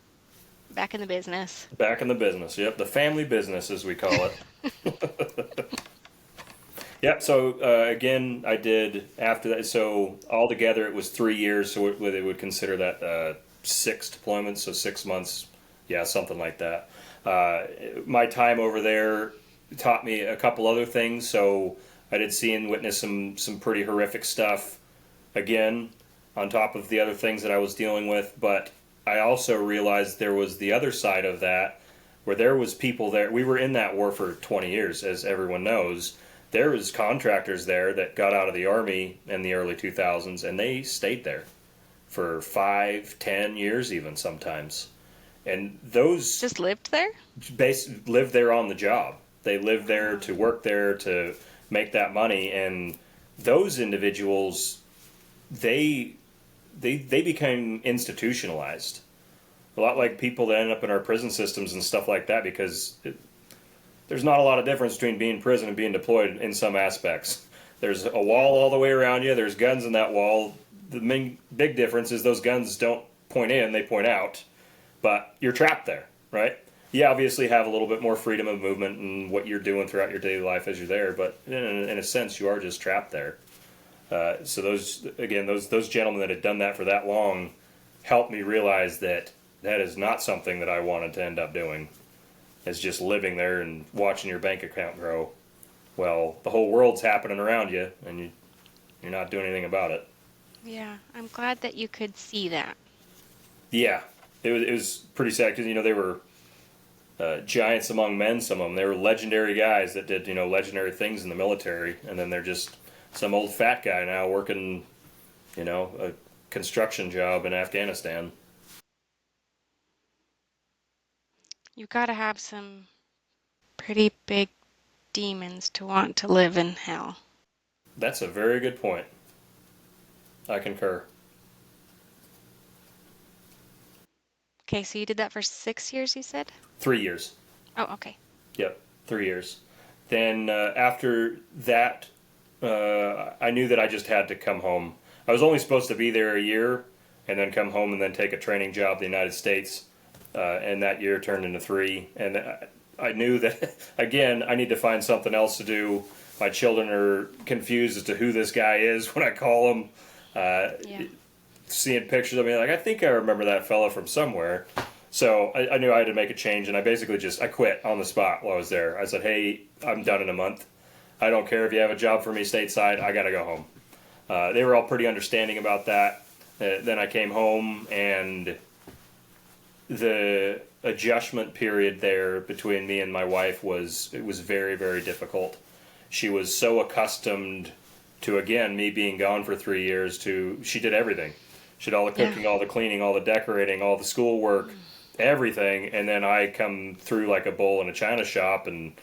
business. Back in the business. Yep, the family business as we call it. Yep. So again, I did after that. So altogether, it was 3 years. So they would consider that six deployments. So 6 months. Yeah, something like that. My time over there taught me a couple other things. So I did see and witness some pretty horrific stuff. Again, on top of the other things that I was dealing with, but I also realized there was the other side of that, where there was people there. We were in that war for 20 years, as everyone knows. There was contractors there that got out of the army in the early 2000s, and they stayed there for 5, 10 years, even sometimes. And those Just lived there? lived there on the job. They lived there Oh, to work there to make that money, and those individuals, they they became institutionalized. A lot like people that end up in our prison systems and stuff like that, because there's not a lot of difference between being in prison and being deployed in some aspects. There's a yeah. wall all the way around you. There's guns in that wall. The main big difference is those guns don't point in; they point out. But you're trapped there, right? You obviously have a little bit more freedom of movement and what you're doing throughout your daily life as you're there. But in a sense, you are just trapped there. So those gentlemen that had done that for that long helped me realize that that is not something that I wanted to end up doing. Is just living there and watching your bank account grow. Well, the whole world's happening around you, and you're not doing anything about it. Yeah. I'm glad that you could see that. Yeah, it was pretty sad because they were giants among men. Some of them, they were legendary guys that did legendary things in the military, and then they're just some old fat guy now working a construction job in Afghanistan. You gotta have some pretty big demons to want to live in hell. That's a very good point. I concur. Okay, so you did that for 6 years, you said? 3 years. Oh, okay. Yep, 3 years. Then after that, I knew that I just had to come home. I was only supposed to be there a year and then come home and then take a training job in the United States. And that year turned into 3. And I knew that, again, I need to find something else to do. My children are confused as to who this guy is when I call him. Yeah. Seeing pictures of me, like, I think I remember that fella from somewhere. So I knew I had to make a change, and I basically I quit on the spot while I was there. I said, hey, I'm done in a month. I don't care if you have a job for me stateside. I got to go home. They were all pretty understanding about that. Then I came home, and the adjustment period there between me and my wife was very, very difficult. She was so accustomed to, again, me being gone for 3 years, she did everything. She did all the cooking, Yeah. all the cleaning, all the decorating, all the schoolwork, everything. And then I come through like a bull in a china shop and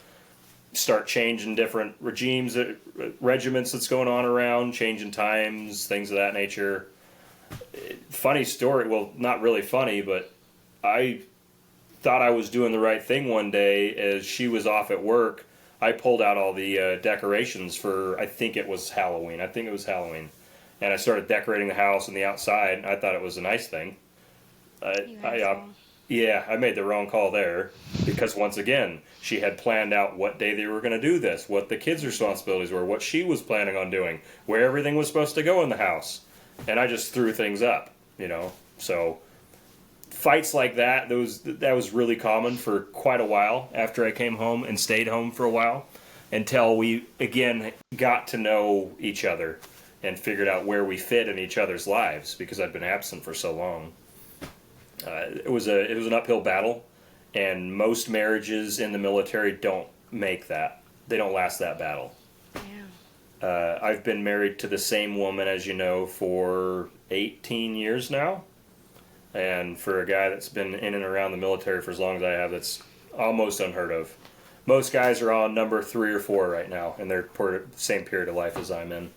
start changing different regiments that's going on around, changing times, things of that nature. Funny story. Well, not really funny, but I thought I was doing the right thing one day as she was off at work. I pulled out all the decorations for, I think it was Halloween. And I started decorating the house and the outside. I thought it was a nice thing. You I asshole. Yeah, I made the wrong call there because once again, she had planned out what day they were going to do this, what the kids' responsibilities were, what she was planning on doing, where everything was supposed to go in the house. And I just threw things up. So fights like that was really common for quite a while after I came home and stayed home for a while until we again got to know each other and figured out where we fit in each other's lives because I'd been absent for so long. It was an uphill battle, and most marriages in the military don't make that. They don't last that battle. Yeah. I've been married to the same woman, as you know, for 18 years now. And for a guy that's been in and around the military for as long as I have, that's almost unheard of. Most guys are on number 3 or 4 right now in their same period of life as I'm in.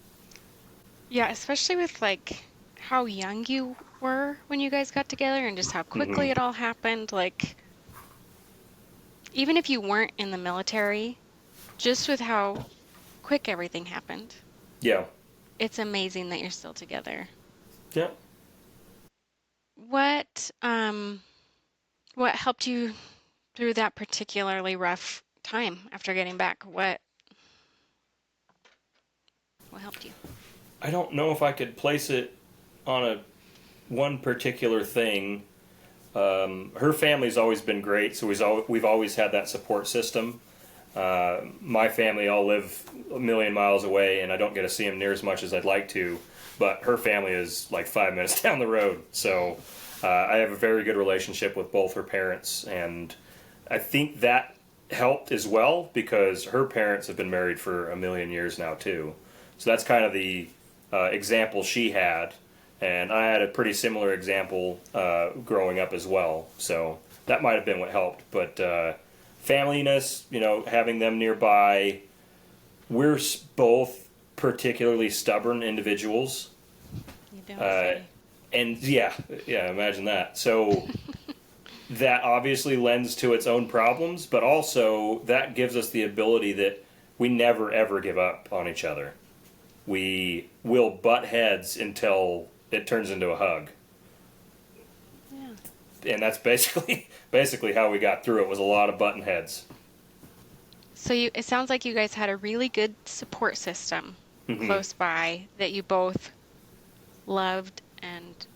Yeah, especially with like how young you were when you guys got together and just how Hmm. quickly it all happened. Like, even if you weren't in the military, just with how quick everything happened, Yeah. it's amazing that you're still together. Yeah. What what helped you through that particularly rough time after getting back? What helped you? I don't know if I could place it on a one particular thing. Her family's always been great, so we've always had that support system. My family all live a million miles away, and I don't get to see them near as much as I'd like to. But her family is like 5 minutes down the road, so I have a very good relationship with both her parents, and I think that helped as well because her parents have been married for a million years now too. So that's kind of the example she had, and I had a pretty similar example growing up as well. So that might have been what helped. But familyness, having them nearby. We're both particularly stubborn individuals, You don't uh, say. and yeah, imagine that. So that obviously lends to its own problems, but also that gives us the ability that we never ever give up on each other. We will butt heads until it turns into a hug, Yeah. and that's basically how we got through it. Was a lot of button heads. So it sounds like you guys had a really good support system Hmm. close by that you both loved and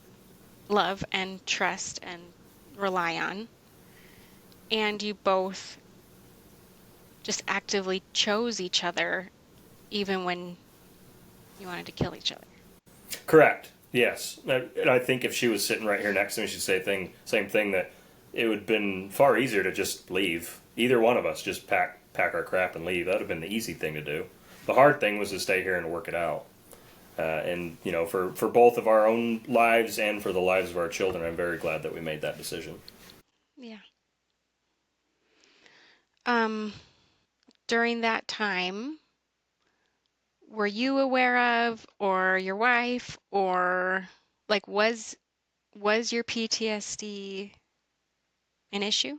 love and trust and rely on. And you both just actively chose each other even when you wanted to kill each other. Correct. Yes, and I think if she was sitting right here next to me, she'd say same thing, that it would have been far easier to just leave. Either one of us just pack our crap and leave. That would have been the easy thing to do. The hard thing was to stay here and work it out. And for both of our own lives and for the lives of our children, I'm very glad that we made that decision. Yeah. Um, during that time, were you aware of, or your wife, or like was your PTSD an issue?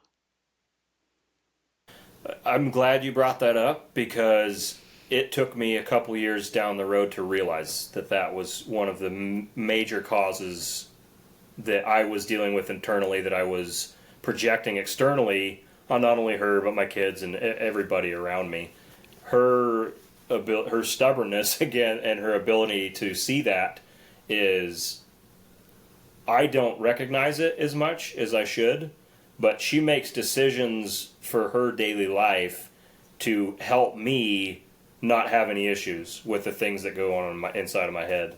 I'm glad you brought that up because it took me a couple years down the road to realize that that was one of the major causes that I was dealing with internally, that I was projecting externally on not only her but my kids and everybody around me. Her her stubbornness again, and her ability to see that is, I don't recognize it as much as I should, but she makes decisions for her daily life to help me not have any issues with the things that go on in inside of my head.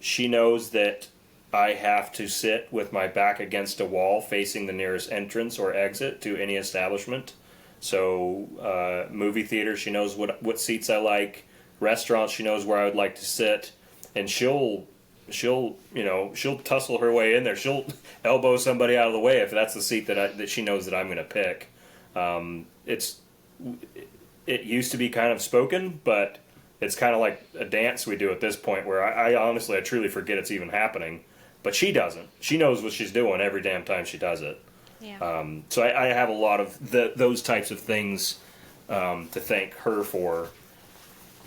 She knows that I have to sit with my back against a wall facing the nearest entrance or exit to any establishment. So, movie theaters, she knows what seats I like. Restaurants, she knows where I would like to sit, and she'll tussle her way in there. She'll elbow somebody out of the way if that's the seat that she knows that I'm going to pick. It's it used to be kind of spoken, but it's kind of like a dance we do at this point where I honestly, I truly forget it's even happening. But she doesn't. She knows what she's doing every damn time she does it. Yeah. So I have a lot of those types of things to thank her for.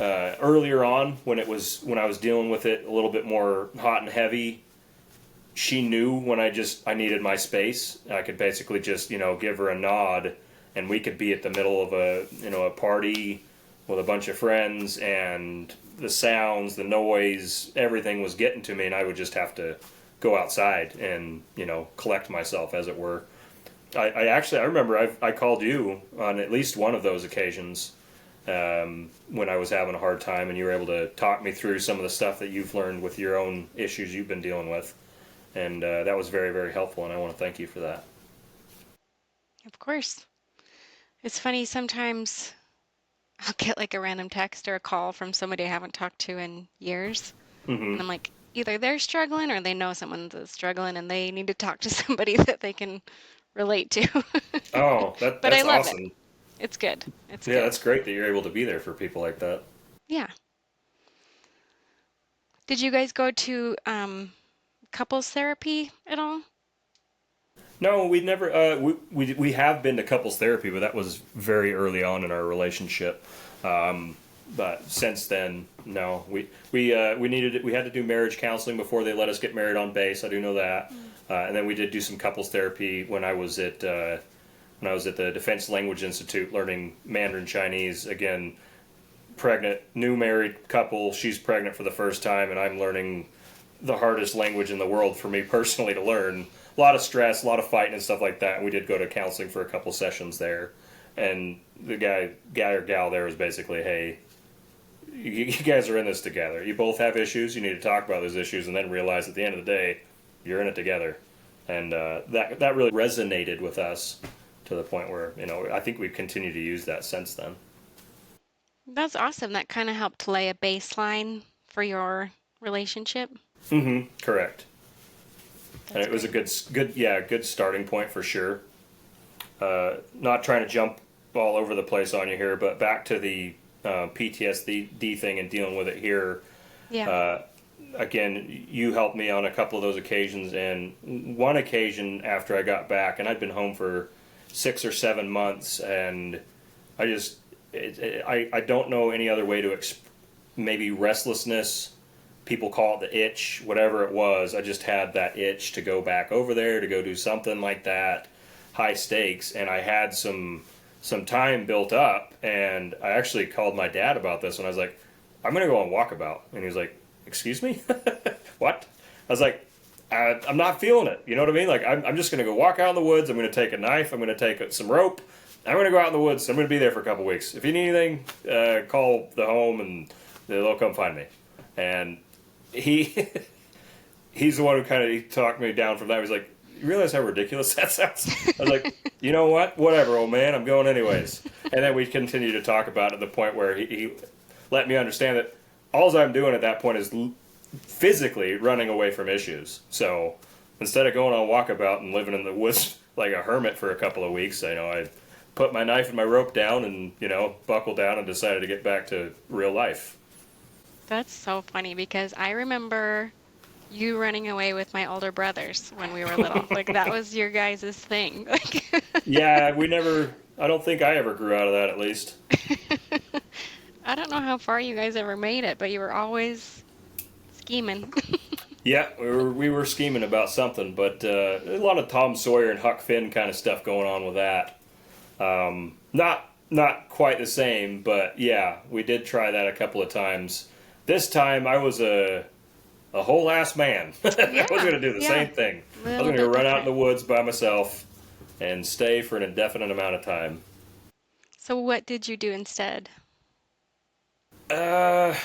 Earlier on, when I was dealing with it a little bit more hot and heavy, she knew when I needed my space. I could basically just give her a nod, and we could be at the middle of a party with a bunch of friends, and the sounds, the noise, everything was getting to me, and I would just have to go outside and collect myself, as it were. I remember I called you on at least one of those occasions when I was having a hard time, and you were able to talk me through some of the stuff that you've learned with your own issues you've been dealing with, and that was very, very helpful, and I want to thank you for that. Of course. It's funny, sometimes I'll get like a random text or a call from somebody I haven't talked to in years. Hmm. And I'm like, either they're struggling or they know someone's struggling and they need to talk to somebody that they can relate to. Oh, But I that's love it. awesome. It's good. It's Yeah, good. that's great that you're able to be there for people like that. Yeah. Did you guys go to couples therapy at all? No, we never. We have been to couples therapy, but that was very early on in our relationship. Um, but since then, no. We had to do marriage counseling before they let us get married on base. I do know that. Mm. And then we did do some couples therapy when I was at the Defense Language Institute learning Mandarin Chinese. Again, pregnant, new married couple. She's pregnant for the first time, and I'm learning the hardest language in the world for me personally to learn. A lot of stress, a lot of fighting and stuff like that. And we did go to counseling for a couple sessions there, and the guy or gal there was basically, "Hey, you guys are in this together. You both have issues. You need to talk about those issues, and then realize at the end of the day, you're in it together." And that really resonated with us to the point where I think we've continued to use that since then. That's awesome. That kind of helped lay a baseline for your relationship. Mm-hmm. Correct. And That's it was a great. good starting point for sure. Not trying to jump all over the place on you here, but back to the PTSD thing and dealing with it here. Yeah. Uh, Again, you helped me on a couple of those occasions, and one occasion after I got back, and I'd been home for 6 or 7 months, and I just I don't know any other way to maybe restlessness. People call it the itch, whatever it was. I just had that itch to go back over there to go do something like that, high stakes, and I had some time built up, and I actually called my dad about this, and I was like, "I'm gonna go on walkabout," and he was like, "Excuse me, what?" I was like, "I'm not feeling it." You know what I mean? Like I'm just gonna go walk out in the woods. I'm gonna take a knife. I'm gonna take some rope. I'm gonna go out in the woods. I'm gonna be there for a couple weeks. If you need anything, call the home and they'll come find me. And he he's the one who kind of talked me down from that. He was like, "You realize how ridiculous that sounds?" I was like, "You know what? Whatever, old man. I'm going anyways." And then we continued to talk about it to the point where he let me understand that all I'm doing at that point is physically running away from issues. So instead of going on walkabout and living in the woods like a hermit for a couple of weeks, I put my knife and my rope down and, buckled down and decided to get back to real life. That's so funny because I remember you running away with my older brothers when we were little. Like that was your guys' thing. Like Yeah, I don't think I ever grew out of that, at least. I don't know how far you guys ever made it, but you were always scheming. Yeah, we were scheming about something, but a lot of Tom Sawyer and Huck Finn kind of stuff going on with that. Not quite the same, but yeah, we did try that a couple of times. This time I was a whole ass man. I was going to do the same thing. I was going to go run out in the woods by myself and stay for an indefinite amount of time. So what did you do instead? I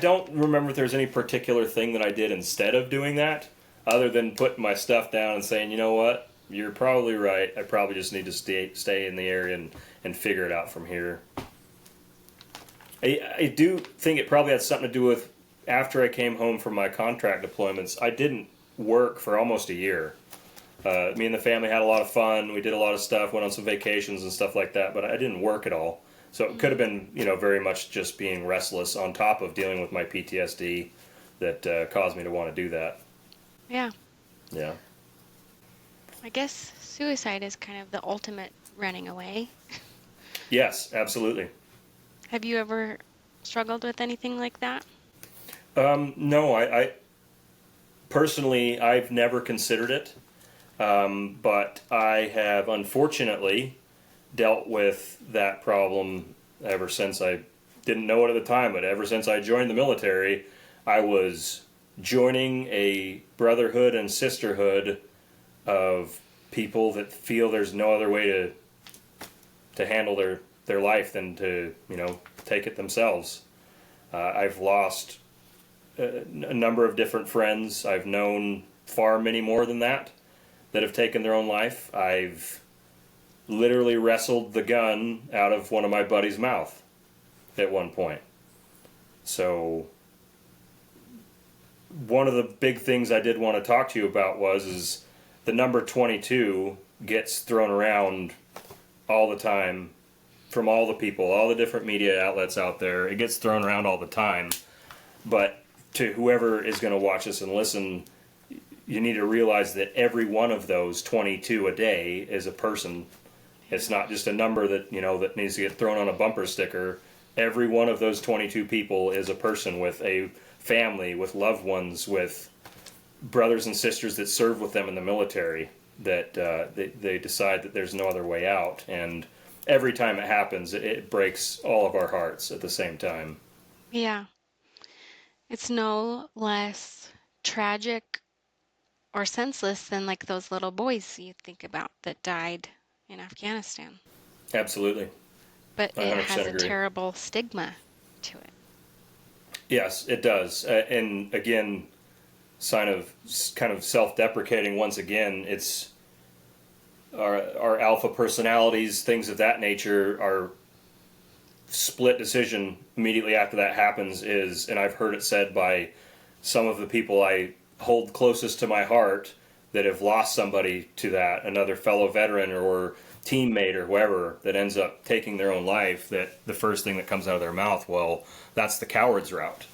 don't remember if there's any particular thing that I did instead of doing that, other than putting my stuff down and saying, you know what, you're probably right. I probably just need to stay in the area and figure it out from here. I do think it probably had something to do with after I came home from my contract deployments, I didn't work for almost a year. Me and the family had a lot of fun. We did a lot of stuff, went on some vacations and stuff like that, but I didn't work at all. So it could have been, very much just being restless on top of dealing with my PTSD that caused me to want to do that. Yeah. Yeah. I guess suicide is kind of the ultimate running away. Yes, absolutely. Have you ever struggled with anything like that? No, I personally, I've never considered it, but I have unfortunately dealt with that problem ever since I didn't know it at the time, but ever since I joined the military, I was joining a brotherhood and sisterhood of people that feel there's no other way to handle their life than to, take it themselves. I've lost a number of different friends. I've known far many more than that have taken their own life. I've literally wrestled the gun out of one of my buddy's mouth at one point. So one of the big things I did want to talk to you about is the number 22 gets thrown around all the time from all the people, all the different media outlets out there. It gets thrown around all the time. But to whoever is going to watch this and listen, you need to realize that every one of those 22 a day is a person. It's not just a number that, that needs to get thrown on a bumper sticker. Every one of those 22 people is a person with a family, with loved ones, with brothers and sisters that serve with them in the military, that they decide that there's no other way out. And every time it happens, it breaks all of our hearts at the same time. Yeah. It's no less tragic or senseless than like those little boys you think about that died in Afghanistan. Absolutely. But it has a agree. terrible stigma to it. Yes, it does. And again, kind of self-deprecating once again, it's our alpha personalities, things of that nature. Our split decision immediately after that happens is, and I've heard it said by some of the people I hold closest to my heart that have lost somebody to that, another fellow veteran or teammate or whoever that ends up taking their own life, that the first thing that comes out of their mouth, well, that's the coward's route.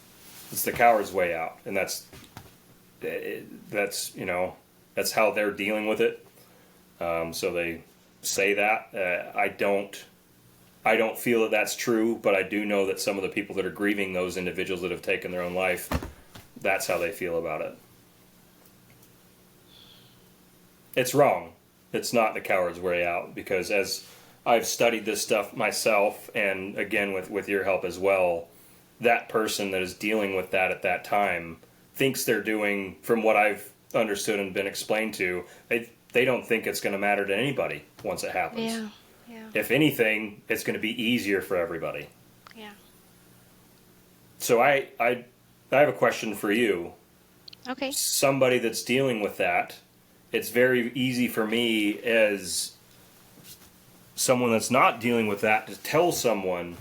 It's the coward's way out. And that's how they're dealing with it. So they say that. I don't feel that that's true, but I do know that some of the people that are grieving those individuals that have taken their own life, that's how they feel about it. It's wrong. It's not the coward's way out, because as I've studied this stuff myself, and again with your help as well, that person that is dealing with that at that time thinks they're doing, from what I've understood and been explained to, they don't think it's going to matter to anybody once it happens. Yeah. Yeah. If anything, it's going to be easier for everybody. Yeah. So I have a question for you. Okay. Somebody that's dealing with that, it's very easy for me as someone that's not dealing with that to tell someone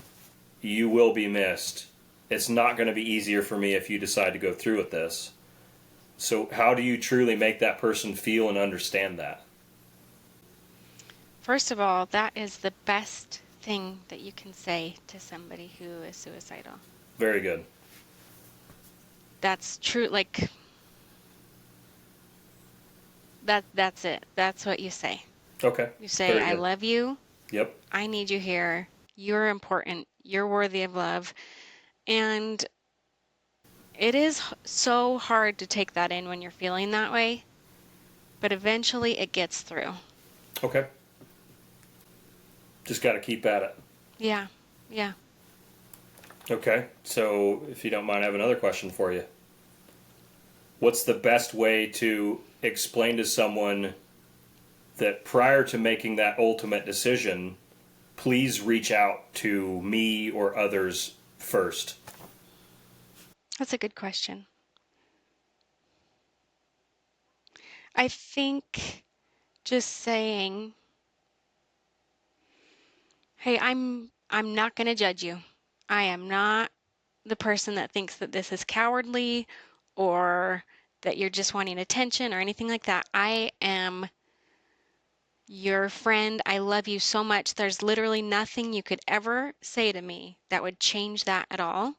you will be missed. It's not going to be easier for me if you decide to go through with this. So how do you truly make that person feel and understand that? First of all, that is the best thing that you can say to somebody who is suicidal. Very good. That's true. Like, that's it. That's what you say. Okay. You say, Very I good. love you. Yep. I need you here. You're important. You're worthy of love. And it is so hard to take that in when you're feeling that way, but eventually it gets through. Okay. Just got to keep at it. Yeah. Yeah. Okay. So, if you don't mind, I have another question for you. What's the best way to explain to someone that prior to making that ultimate decision, please reach out to me or others first? That's a good question. I think just saying, hey, I'm not going to judge you. I am not the person that thinks that this is cowardly or that you're just wanting attention or anything like that. I am your friend. I love you so much. There's literally nothing you could ever say to me that would change that at all.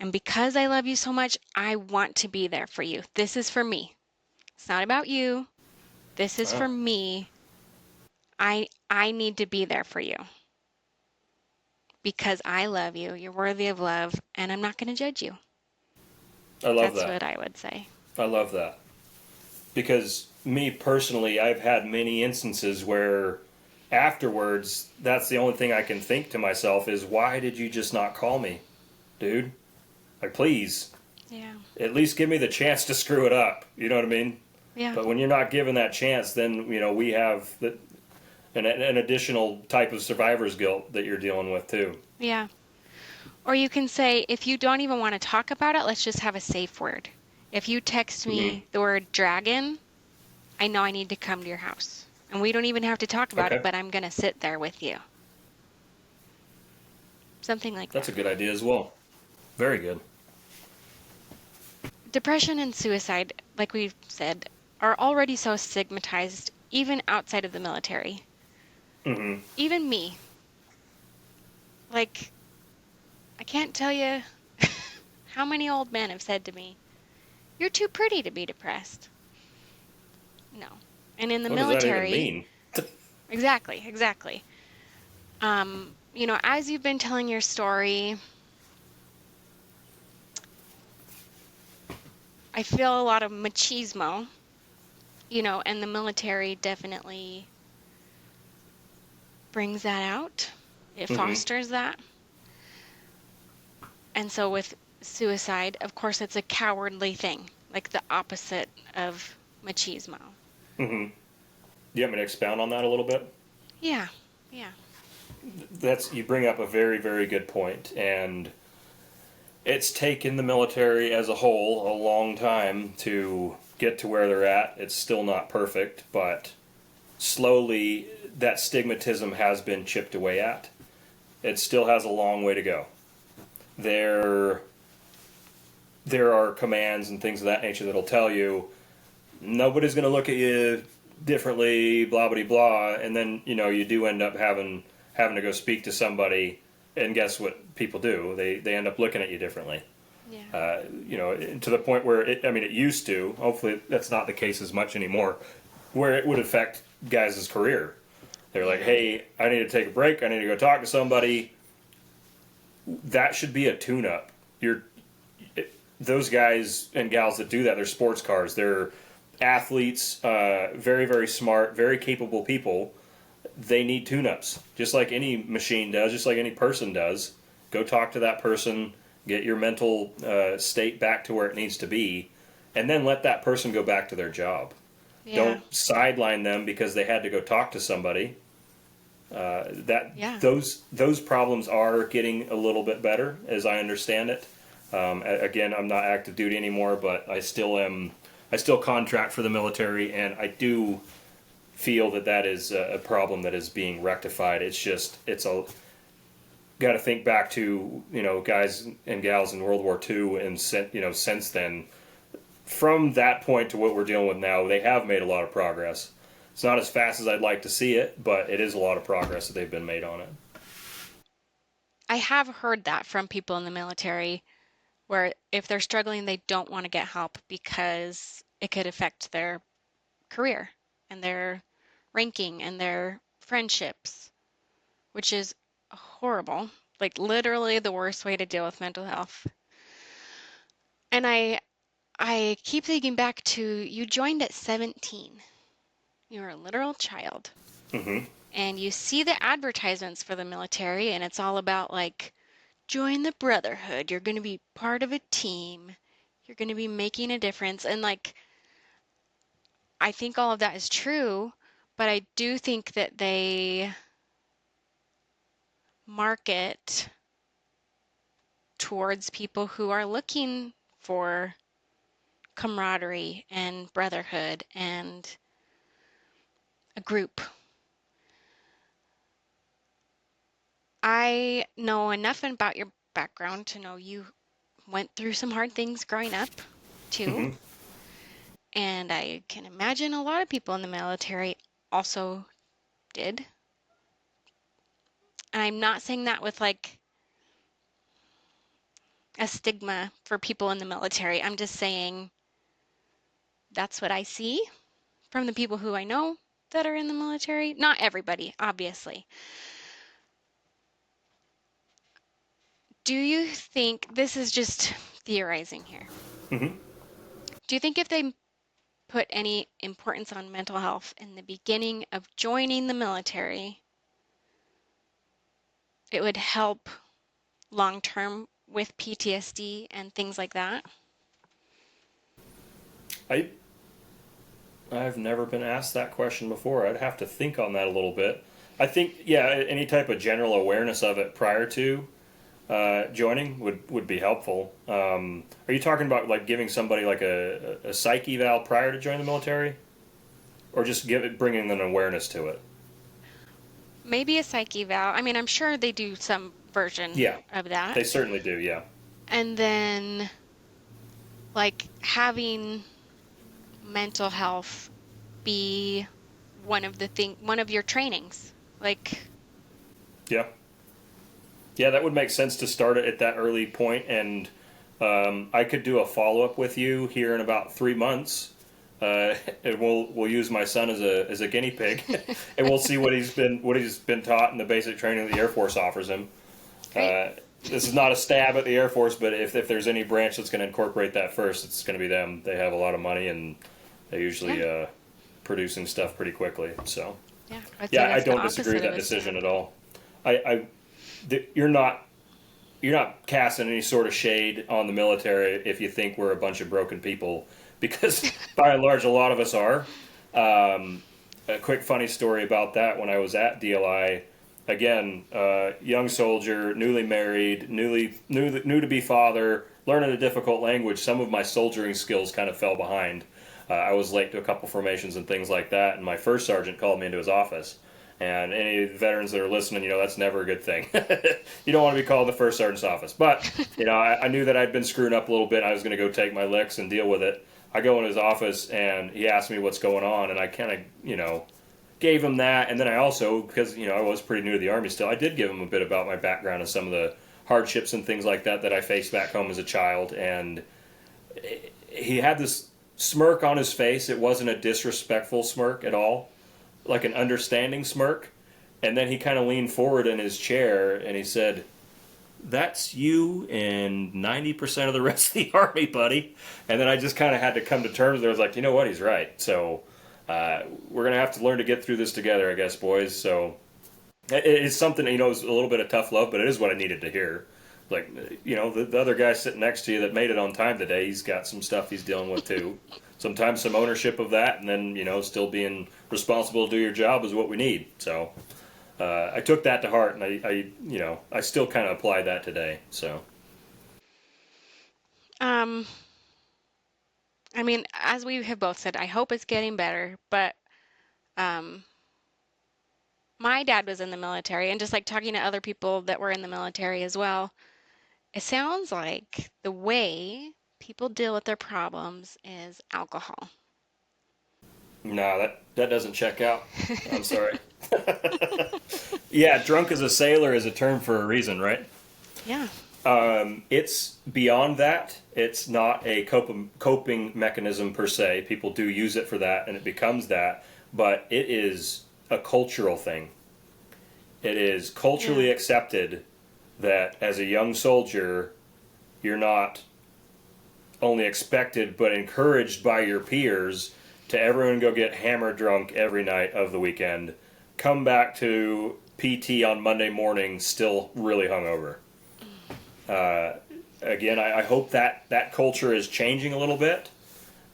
And because I love you so much, I want to be there for you. This is for me. It's not about you. This is for Ah, me. I need to be there for you because I love you. You're worthy of love, and I'm not going to judge you. I love That's that. what I would say. I love that. Because me personally, I've had many instances where afterwards, that's the only thing I can think to myself is, why did you just not call me, dude? Like, please, Yeah. at least give me the chance to screw it up. You know what I mean? Yeah. But when you're not given that chance, then, we have an additional type of survivor's guilt that you're dealing with, too. Yeah. Or you can say, if you don't even want to talk about it, let's just have a safe word. If you text Mm-hmm. me the word dragon, I know I need to come to your house. And we don't even have to talk about it, Okay. but I'm going to sit there with you. Something like That's a that. good idea as well. Very good. Depression and suicide, like we've said, are already so stigmatized, even outside of the military. Mm-hmm. Even me. Like, I can't tell you how many old men have said to me, you're too pretty to be depressed. No. And in the What does that even military, mean? exactly. As you've been telling your story, I feel a lot of machismo, and the military definitely brings that out. It Mm-hmm. fosters that. And so with suicide, of course, it's a cowardly thing, like the opposite of machismo. Mm-hmm. Do you want me to expound on that a little bit? Yeah, yeah, You bring up a very, very good point, and it's taken the military as a whole a long time to get to where they're at. It's still not perfect, but slowly that stigmatism has been chipped away at. It still has a long way to go. There there are commands and things of that nature that'll tell you nobody's going to look at you differently, blah blah blah, and then you do end up having to go speak to somebody, and guess what people do? They end up looking at you differently. yeah, To the point where it used to. Hopefully, that's not the case as much anymore, where it would affect guys' career. They're like, yeah, hey, I need to take a break. I need to go talk to somebody. That should be a tune-up. Those guys and gals that do that, they're sports cars. They're athletes, very, very smart, very capable people. They need tune-ups, just like any machine does, just like any person does. Go talk to that person, get your mental state back to where it needs to be, and then let that person go back to their job. yeah, Don't sideline them because they had to go talk to somebody. That yeah, those problems are getting a little bit better, as I understand it. Again, I'm not active duty anymore, but I still am. I still contract for the military, and I do feel that is a problem that is being rectified. It's a got to think back to guys and gals in World War II, and since then, from that point to what we're dealing with now, they have made a lot of progress. It's not as fast as I'd like to see it, but it is a lot of progress that they've been made on it. I have heard that from people in the military where if they're struggling, they don't want to get help because it could affect their career and their ranking and their friendships, which is horrible. Like literally the worst way to deal with mental health. And I keep thinking back to you joined at 17. You were a literal child. Mm-hmm. And you see the advertisements for the military and it's all about like join the brotherhood. You're going to be part of a team. You're going to be making a difference. And like I think all of that is true, but I do think that they market towards people who are looking for camaraderie and brotherhood and a group. I know enough about your background to know you went through some hard things growing up too. Mm-hmm. And I can imagine a lot of people in the military also did. And I'm not saying that with like a stigma for people in the military. I'm just saying that's what I see from the people who I know that are in the military. Not everybody, obviously. Do you think this is just theorizing here? Mm-hmm. Do you think if they put any importance on mental health in the beginning of joining the military, it would help long term with PTSD and things like that? I I've never been asked that question before. I'd have to think on that a little bit. I think, yeah, any type of general awareness of it prior to joining would be helpful. Are you talking about like giving somebody like a psych eval prior to joining the military, or just bringing an awareness to it? Maybe a psych eval. I mean, I'm sure they do some version Yeah, of that. they certainly do. Yeah. And then like having mental health be one of your trainings. Like, Yeah. Yeah, that would make sense to start it at that early point, and I could do a follow up with you here in about 3 months. And we'll use my son as a guinea pig, and we'll see what he's been taught in the basic training that the Air Force offers him. great. This is not a stab at the Air Force, but if there's any branch that's going to incorporate that first, it's going to be them. They have a lot of money, and they usually Yeah. producing stuff pretty quickly. So Yeah. I'd say yeah, I that's the don't disagree with opposite of that a decision stab. at all. I you're not casting any sort of shade on the military if you think we're a bunch of broken people, because by and large, a lot of us are. A quick funny story about that: when I was at DLI, again, young soldier, newly married, new to be father, learning a difficult language. Some of my soldiering skills kind of fell behind. I was late to a couple formations and things like that, and my first sergeant called me into his office. And any veterans that are listening, that's never a good thing. You don't want to be called in the first sergeant's office. But, I knew that I'd been screwing up a little bit. And I was going to go take my licks and deal with it. I go in his office and he asked me what's going on. And I kind of, gave him that. And then I also, because, I was pretty new to the Army still, I did give him a bit about my background and some of the hardships and things like that I faced back home as a child. And he had this smirk on his face. It wasn't a disrespectful smirk at all, like an understanding smirk. And then he kind of leaned forward in his chair and he said, "That's you and 90% of the rest of the Army, buddy." And then I just kind of had to come to terms with it. I was like, you know what? He's right. So we're going to have to learn to get through this together, I guess, boys. So it's something, it's a little bit of tough love, but it is what I needed to hear. Like, the other guy sitting next to you that made it on time today, he's got some stuff he's dealing with too. Sometimes some ownership of that, and then, still being responsible to do your job is what we need. So I took that to heart, and I still kind of apply that today. So Um, I mean, as we have both said, I hope it's getting better, but um, my dad was in the military, and just like talking to other people that were in the military as well, it sounds like the way people deal with their problems is alcohol. No, that doesn't check out. I'm sorry. Yeah, drunk as a sailor is a term for a reason, right? Yeah. It's beyond that. It's not a coping mechanism per se. People do use it for that, and it becomes that. But it is a cultural thing. It is Yeah. culturally accepted that as a young soldier, you're not only expected but encouraged by your peers to everyone go get hammered drunk every night of the weekend, come back to PT on Monday morning still really hungover. Again, I hope that culture is changing a little bit.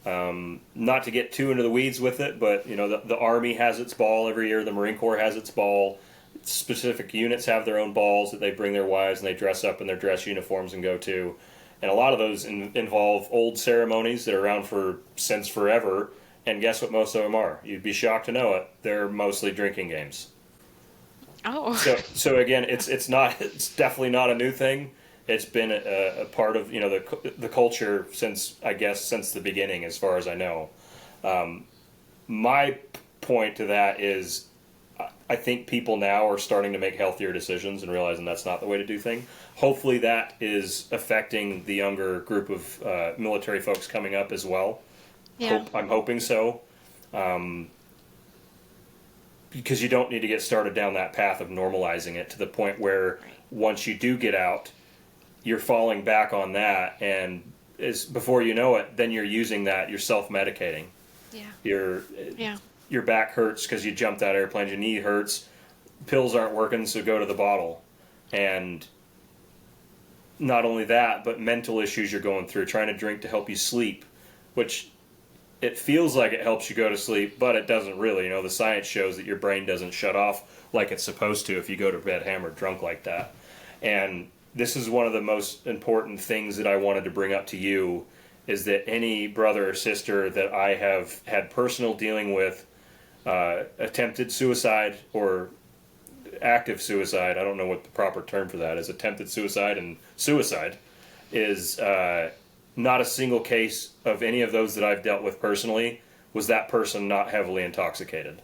Not to get too into the weeds with it, but you know the Army has its ball every year. The Marine Corps has its ball. Specific units have their own balls that they bring their wives and they dress up in their dress uniforms and go to. And a lot of those involve old ceremonies that are around for since forever. And guess what most of them are? You'd be shocked to know it. They're mostly drinking games. Oh. So again, it's definitely not a new thing. It's been a part of the culture since I guess since the beginning, as far as I know. My point to that is, I think people now are starting to make healthier decisions and realizing that's not the way to do things. Hopefully, that is affecting the younger group of military folks coming up as well. Yeah. I'm hoping so. Because you don't need to get started down that path of normalizing it to the point where Right. once you do get out, you're falling back on that, and before you know it, then you're using that. You're self-medicating. Yeah. Your Yeah. your back hurts because you jumped that airplane. Your knee hurts. Pills aren't working, so go to the bottle. And not only that, but mental issues you're going through, trying to drink to help you sleep, which it feels like it helps you go to sleep, but it doesn't really. The science shows that your brain doesn't shut off like it's supposed to if you go to bed hammered drunk like that. And this is one of the most important things that I wanted to bring up to you, is that any brother or sister that I have had personal dealing with attempted suicide or active suicide, I don't know what the proper term for that is, attempted suicide and suicide, is not a single case of any of those that I've dealt with personally was that person not heavily intoxicated.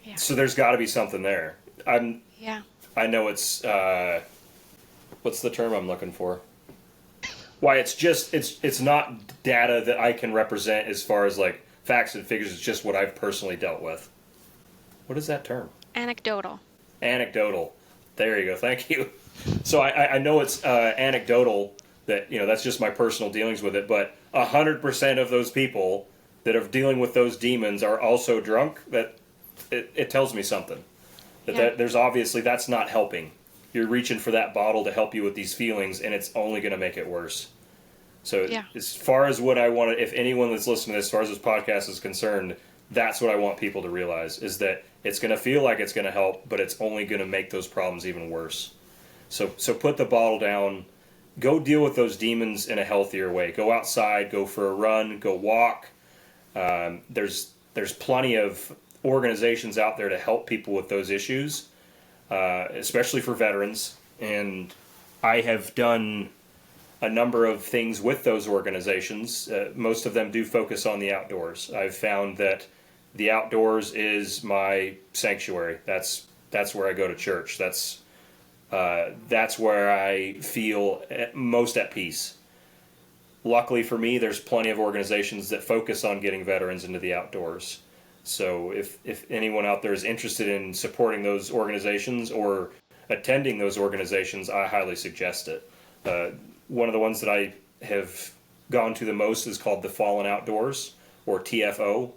Yeah. So there's got to be something there. Yeah. I know it's what's the term I'm looking for? Why it's not data that I can represent as far as like facts and figures. It's just what I've personally dealt with. What is that term? Anecdotal. Anecdotal. There you go. Thank you. So I know it's anecdotal, that that's just my personal dealings with it, but 100% of those people that are dealing with those demons are also drunk. That it tells me something. That there's obviously that's not helping. You're reaching for that bottle to help you with these feelings, and it's only going to make it worse. So Yeah. as far as what I want, if anyone that's listening to this, as far as this podcast is concerned, that's what I want people to realize, is that it's going to feel like it's going to help, but it's only going to make those problems even worse. So put the bottle down. Go deal with those demons in a healthier way. Go outside. Go for a run. Go walk. There's plenty of organizations out there to help people with those issues, especially for veterans. And I have done a number of things with those organizations. Most of them do focus on the outdoors. I've found that the outdoors is my sanctuary. That's where I go to church. That's where I feel most at peace. Luckily for me, there's plenty of organizations that focus on getting veterans into the outdoors. So if anyone out there is interested in supporting those organizations or attending those organizations, I highly suggest it. One of the ones that I have gone to the most is called the Fallen Outdoors, or TFO.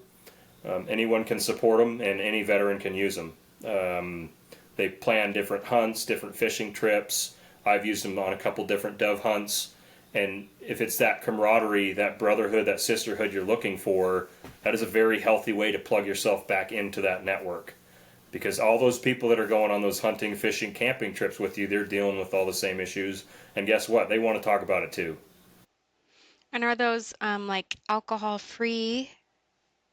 Anyone can support them, and any veteran can use them. They plan different hunts, different fishing trips. I've used them on a couple different dove hunts. And if it's that camaraderie, that brotherhood, that sisterhood you're looking for, that is a very healthy way to plug yourself back into that network. Because all those people that are going on those hunting, fishing, camping trips with you, they're dealing with all the same issues. And guess what? They want to talk about it too. And are those like alcohol-free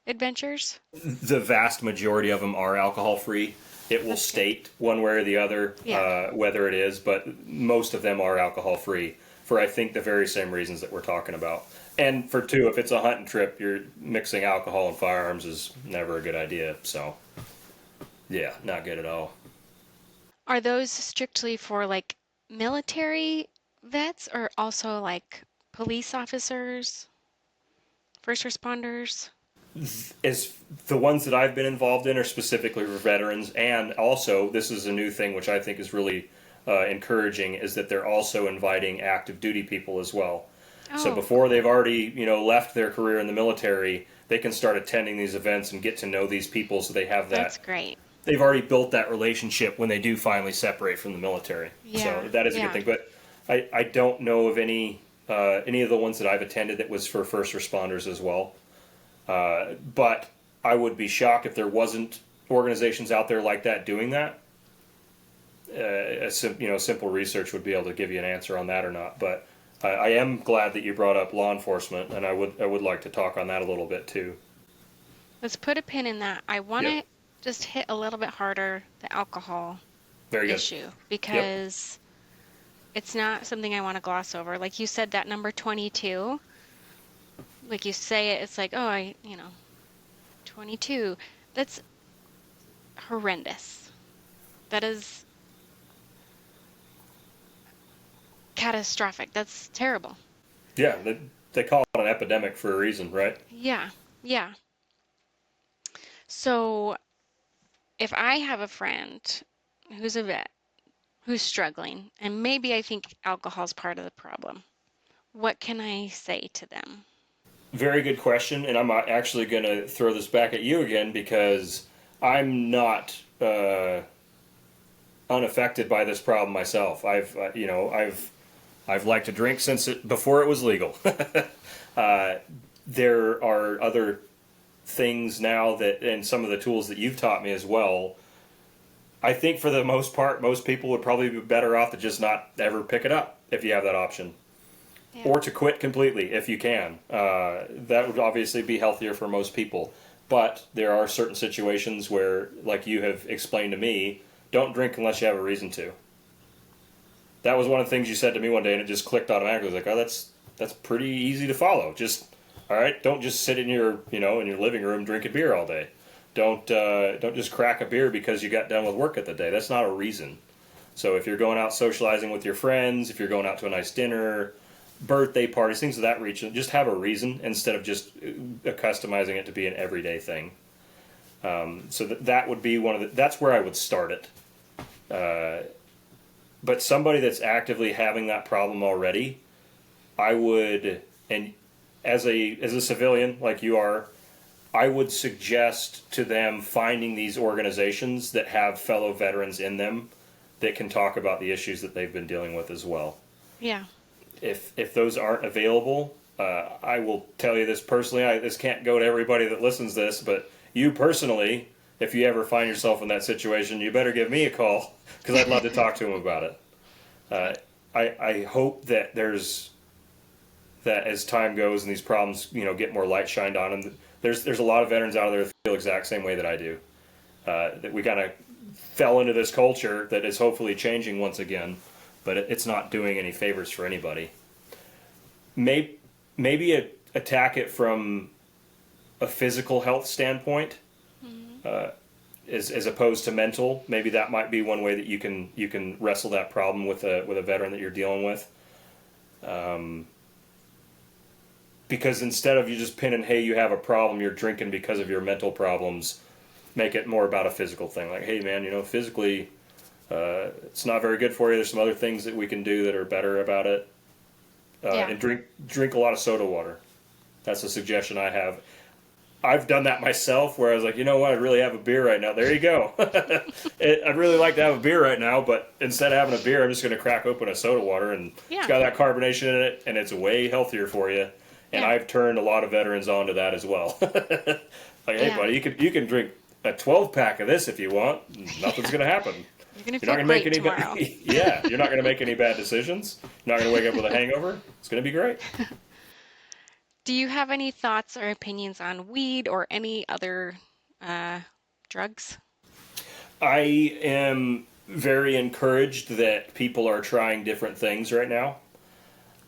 adventures? The vast majority of them are alcohol free. It will That's good. state one way or the other Yeah. whether it is, but most of them are alcohol free. for I think the very same reasons that we're talking about. And for two, if it's a hunting trip, you're mixing alcohol and firearms is never a good idea. So yeah, not good at all. Are those strictly for like military vets or also like police officers, first responders? Is the ones that I've been involved in are specifically for veterans, and also this is a new thing which I think is really encouraging is that they're also inviting active duty people as well. So Oh, before cool. they've already left their career in the military, they can start attending these events and get to know these people, so they have That's that great. they've already built that relationship when they do finally separate from the military. So Yeah, that is a good yeah. thing. But I don't know of any of the ones that I've attended that was for first responders as well. But I would be shocked if there wasn't organizations out there like that doing that. Simple research would be able to give you an answer on that or not. But I am glad that you brought up law enforcement, and I would like to talk on that a little bit too. Let's put a pin in that. I want Yep, to just hit a little bit harder the alcohol very good. issue Yep, because it's not something I want to gloss over. Like you said, that number 22, like you say it, it's like, oh, 22. That's horrendous. That is catastrophic. That's terrible. yeah, they call it an epidemic for a reason, right? Yeah, yeah. So if I have a friend who's a vet who's struggling, and maybe I think alcohol's part of the problem, what can I say to them? Very good question, and I'm actually going to throw this back at you again because I'm not unaffected by this problem myself. I've liked to drink since before it was legal. uh, there are other things now that, and some of the tools that you've taught me as well. I think for the most part, most people would probably be better off to just not ever pick it up if you have that option, Yeah. or to quit completely if you can. That would obviously be healthier for most people. But there are certain situations where, like you have explained to me, don't drink unless you have a reason to. That was one of the things you said to me one day, and it just clicked automatically. I was like, oh, that's pretty easy to follow. Just all right, don't just sit in your in your living room drinking beer all day. Don't just crack a beer because you got done with work at the day. That's not a reason. So if you're going out socializing with your friends, if you're going out to a nice dinner, birthday parties, things of that region, just have a reason instead of just customizing it to be an everyday thing. So that would be that's where I would start it. But somebody that's actively having that problem already, I would, and as a civilian like you are, I would suggest to them finding these organizations that have fellow veterans in them that can talk about the issues that they've been dealing with as well. Yeah. If those aren't available, I will tell you this personally. This can't go to everybody that listens to this, but you personally, if you ever find yourself in that situation, you better give me a call because I'd love to talk to them about it. Uh, Okay. I hope that that as time goes and these problems get more light shined on them. There's a lot of veterans out there that feel the exact same way that I do. That we kind of fell into this culture that is hopefully changing once again, but it's not doing any favors for anybody. Maybe attack it from a physical health standpoint, Mhm. as opposed to mental. Maybe that might be one way that you can wrestle that problem with a veteran that you're dealing with. Because instead of you just pinning, hey, you have a problem, you're drinking because of your mental problems, make it more about a physical thing. Like, hey, man, physically, it's not very good for you. There's some other things that we can do that are better about it. Yeah. And drink a lot of soda water. That's a suggestion I have. I've done that myself, where I was like, you know what, I'd really have a beer right now. There you go. I'd really like to have a beer right now, but instead of having a beer, I'm just going to crack open a soda water, and it's Yeah. got that carbonation in it, and it's way healthier for you. And Yeah. I've turned a lot of veterans onto that as well. Like, hey, Yeah. buddy, you can drink a 12 pack of this if you want. Nothing's going to happen. You're gonna You're not feel going to make great any tomorrow. yeah, you're not going to make any bad decisions. You're not going to wake up with a hangover. It's going to be great. Do you have any thoughts or opinions on weed or any other uh, drugs? I am very encouraged that people are trying different things right now.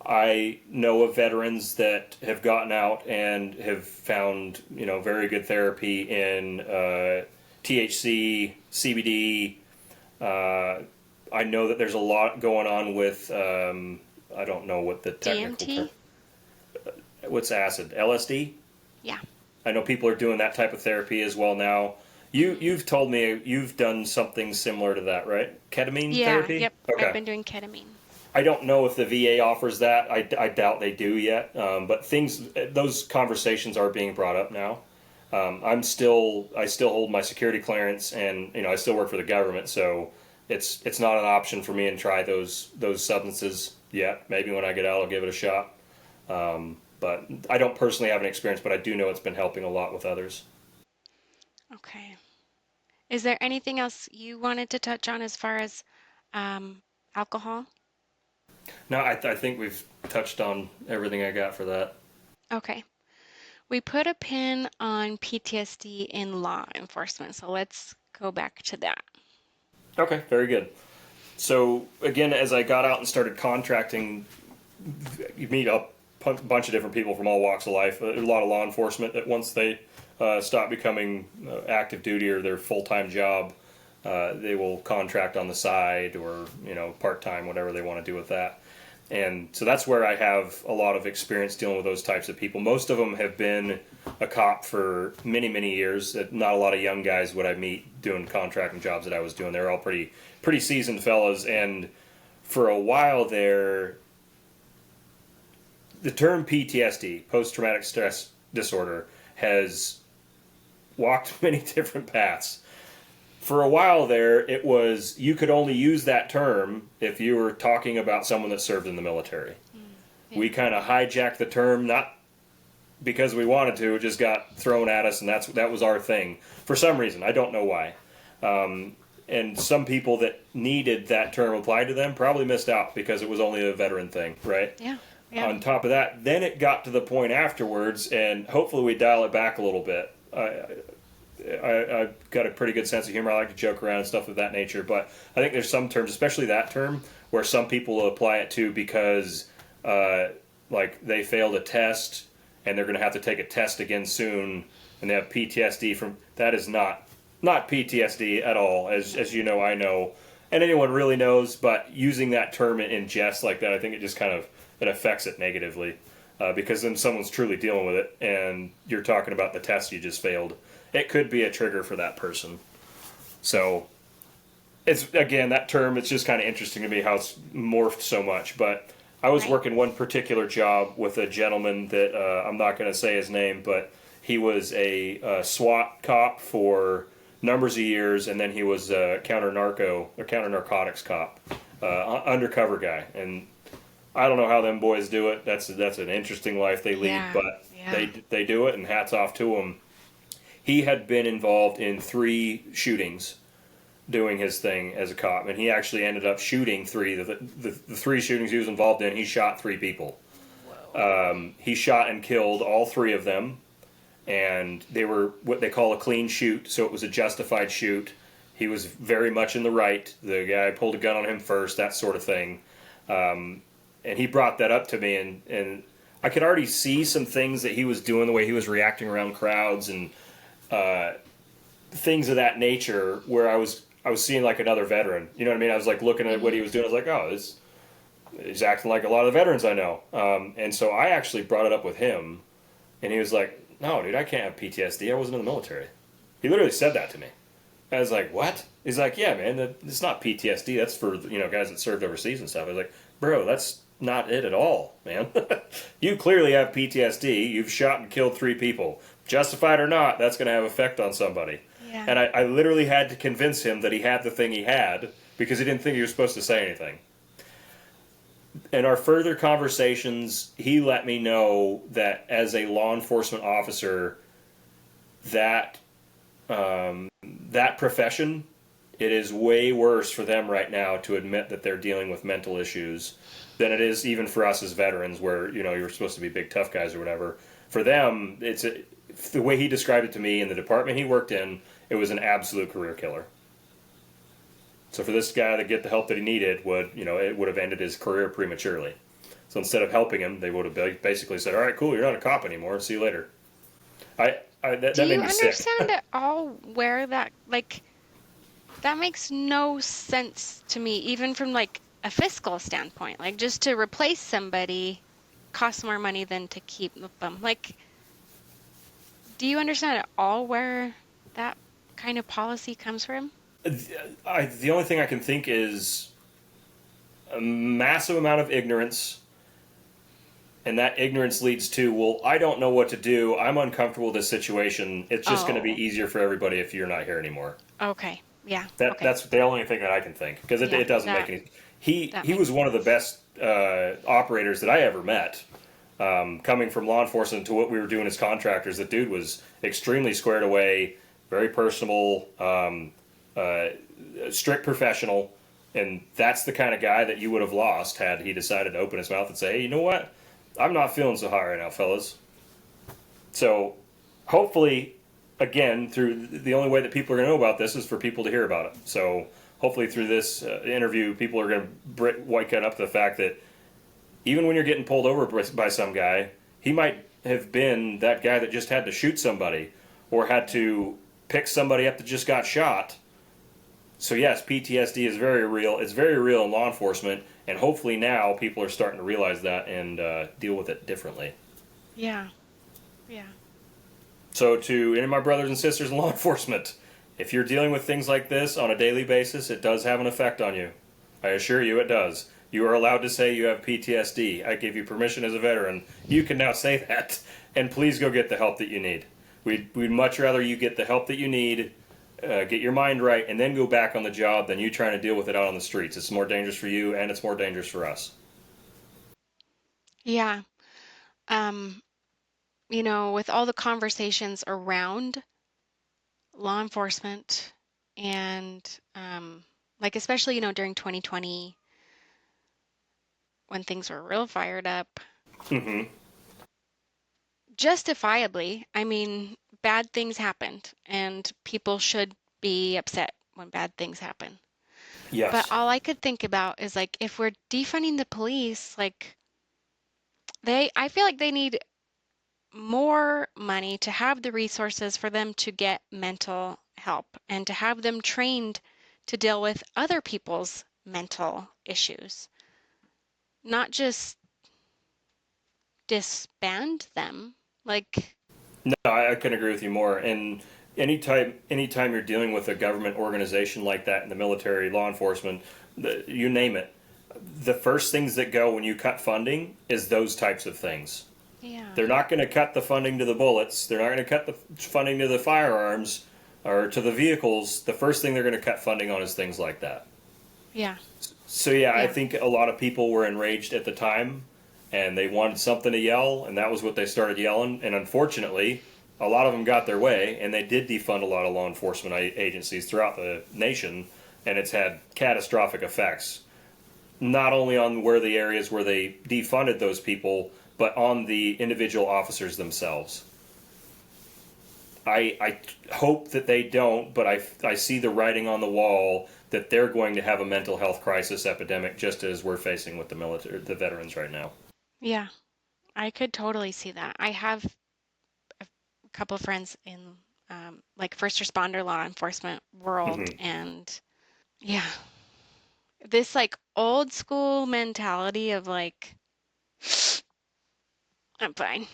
I know of veterans that have gotten out and have found, very good therapy in THC, CBD. I know that there's a lot going on with, I don't know what the technical term. DMT? What's acid? LSD? Yeah. I know people are doing that type of therapy as well now. You've told me you've done something similar to that, right? Ketamine Yeah, therapy? yep. I've Okay. been doing ketamine. I don't know if the VA offers that. I doubt they do yet. But those conversations are being brought up now. I still hold my security clearance, and I still work for the government, so it's not an option for me to try those substances yet. Maybe when I get out, I'll give it a shot. But I don't personally have an experience, but I do know it's been helping a lot with others. Okay. Is there anything else you wanted to touch on as far as alcohol? No, I think we've touched on everything I got for that. Okay. We put a pin on PTSD in law enforcement, so let's go back to that. Okay, very good. So again, as I got out and started contracting, you meet a bunch of different people from all walks of life. A lot of law enforcement that once they stop becoming active duty or their full time job, they will contract on the side or part time, whatever they want to do with that. And so that's where I have a lot of experience dealing with those types of people. Most of them have been a cop for many, many years. Not a lot of young guys would I meet doing contracting jobs that I was doing. They're all pretty seasoned fellas. And for a while there, the term PTSD, post-traumatic stress disorder, has walked many different paths. For a while there, it was you could only use that term if you were talking about someone that served in the military. Yeah. We kind of hijacked the term, not because we wanted to, it just got thrown at us, and that was our thing. For some reason, I don't know why. And some people that needed that term applied to them probably missed out because it was only a veteran thing, right? Yeah. Yeah. On top of that, then it got to the point afterwards, and hopefully we dial it back a little bit. I've got a pretty good sense of humor. I like to joke around and stuff of that nature, but I think there's some terms, especially that term, where some people will apply it to because, like, they failed a test and they're going to have to take a test again soon, and they have PTSD from that. Is not PTSD at all, as you know, I know, and anyone really knows. But using that term in jest like that, I think it just kind of it affects it negatively, because then someone's truly dealing with it, and you're talking about the test you just failed. It could be a trigger for that person. So it's, again, that term, it's just kind of interesting to me how it's morphed so much. But I was working one particular job with a gentleman that I'm not going to say his name, but he was a SWAT cop for numbers of years, and then he was a counter narcotics cop, undercover guy. And I don't know how them boys do it. That's an interesting life they lead, but they do it, and hats off to them. He had been involved in 3 shootings doing his thing as a cop, and he actually ended up shooting 3. The 3 shootings he was involved in, he shot 3 people. He shot and killed all 3 of them, and they were what they call a clean shoot, so it was a justified shoot. He was very much in the right. The guy pulled a gun on him first, that sort of thing. And he brought that up to me, and I could already see some things that he was doing, the way he was reacting around crowds and things of that nature, where I was seeing like another veteran. You know what I mean? I was like looking at what he was doing. I was like, oh, he's acting like a lot of the veterans I know. And so I actually brought it up with him, and he was like, no, dude, I can't have PTSD. I wasn't in the military. He literally said that to me. I was like, what? He's like, yeah, man, it's not PTSD. That's for, guys that served overseas and stuff. I was like, bro, that's not it at all, man. You clearly have PTSD. You've shot and killed 3 people. Justified or not, that's going to have effect on somebody. Yeah. And I literally had to convince him that he had the thing he had because he didn't think he was supposed to say anything. In our further conversations, he let me know that as a law enforcement officer, that profession, it is way worse for them right now to admit that they're dealing with mental issues than it is even for us as veterans, where you're supposed to be big tough guys or whatever. For them, the way he described it to me in the department he worked in, it was an absolute career killer. So for this guy to get the help that he needed it would have ended his career prematurely. So instead of helping him, they would have basically said, "All right, cool, you're not a cop anymore. See you later." Do That made you me sick. understand at all where that, like, that makes no sense to me, even from like a fiscal standpoint. Like, just to replace somebody costs more money than to keep them. Like, do you understand at all where that kind of policy comes from? The only thing I can think is a massive amount of ignorance, and that ignorance leads to, well, I don't know what to do. I'm uncomfortable with this situation. It's just going to be Oh, easier for everybody if you're not here anymore. okay. Yeah. Okay. That's the only thing that I can think, because Yeah. it doesn't make That any. that He was makes one of the sense. best operators that I ever met. Coming from law enforcement to what we were doing as contractors, the dude was extremely squared away, very personable, strict professional, and that's the kind of guy that you would have lost had he decided to open his mouth and say, "Hey, you know what? I'm not feeling so hot right now, fellas." So, hopefully, again, through the only way that people are going to know about this is for people to hear about it. So, hopefully, through Yeah. this interview, people are going to wake up to the fact that even when you're getting pulled over by some guy, he might have been that guy that just had to shoot somebody or had Yeah. to pick somebody up that just got shot. So yes, PTSD is very real. It's very real in law enforcement, and hopefully now people are starting to realize that and deal with it differently. Yeah. Yeah. So to any of my brothers and sisters in law enforcement, if you're dealing with things like this on a daily basis, it does have an effect on you. I assure you it does. You are allowed to say you have PTSD. I give you permission as a veteran. You can now say that. And please go get the help that you need. We'd much rather you get the help that you need, get your mind right, and then go back on the job than you trying to deal with it out on the streets. It's more dangerous for you and it's more dangerous for us. Yeah. Um, with all the conversations around law enforcement and like, especially, during 2020 when things were real fired up, Mm-hmm. justifiably, I mean, bad things happened and people should be upset when bad things happen. But Yes. all I could think about is, like, if we're defunding the police, like, I feel like they need more money to have the resources for them to get mental help and to have them trained to deal with other people's mental issues, not just disband them. Like, No, I couldn't agree with you more. And anytime you're dealing with a government organization like that in the military, law enforcement, you name it, the first things that go when you cut funding is those types of things. yeah, They're not going to cut the funding to the bullets. They're not going to cut the funding to the firearms or to the vehicles. The first thing they're going to cut funding on is things like that. yeah, So yeah, I yeah, think a lot of people were enraged at the time, and they wanted something to yell, and that was what they started yelling. And unfortunately, a lot of them got their way, and they did defund a lot of law enforcement agencies throughout the nation, and it's had catastrophic effects. Not only on where the areas where they defunded those people, but on the individual officers themselves. I hope that they don't, but I see the writing on the wall that they're going to have a mental health crisis epidemic just as we're facing with the military, the veterans right now. yeah. I could totally see that. I have a couple of friends in like first responder law enforcement world, Mm-hmm. and yeah, this like old school mentality of like, I'm fine.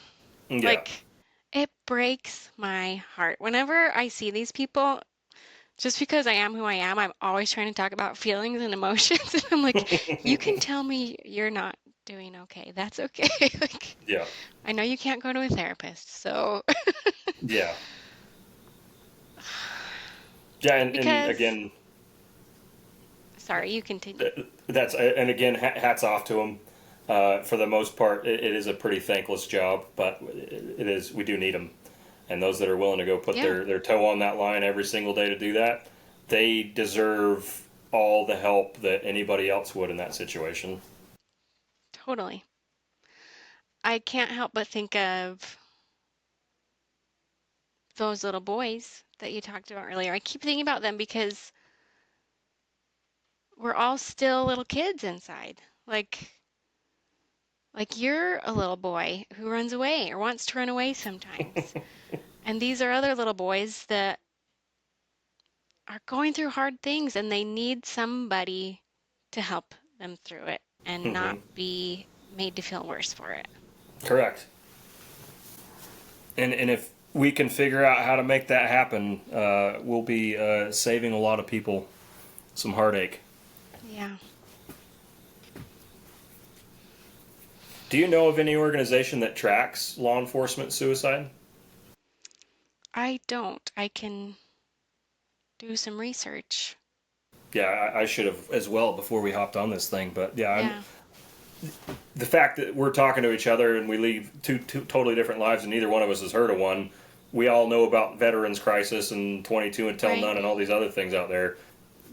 Yeah. Like, it breaks my heart. Whenever I see these people, just because I am who I am, I'm always trying to talk about feelings and emotions. And I'm like, you can tell me you're not doing okay. That's okay. Like, Yeah. I know you can't go to a therapist. So, Yeah. Yeah. And because, again, sorry, you continue. that's, and again, hats off to them. For the most part, it is a pretty thankless job, but it is, we do need them. And those that are willing to go put Yeah, their toe on that line every single day to do that, they deserve all the help that anybody else would in that situation. totally. I can't help but think of those little boys that you talked about earlier. I keep thinking about them because we're all still little kids inside. Like, Like, you're a little boy who runs away or wants to run away sometimes. And these are other little boys that are going through hard things and they need somebody to help them through it and not be made to feel worse for it. Correct. And if we can figure out how to make that happen, we'll be saving a lot of people some heartache. Yeah. Do you know of any organization that tracks law enforcement suicide? I don't. I can do some research. Yeah, I should have as well before we hopped on this thing. But yeah, Yeah. the fact that we're talking to each other and we lead two totally different lives and neither one of us has heard of one, we all know about Veterans Crisis and 22 Until Right. None and all these other things out there,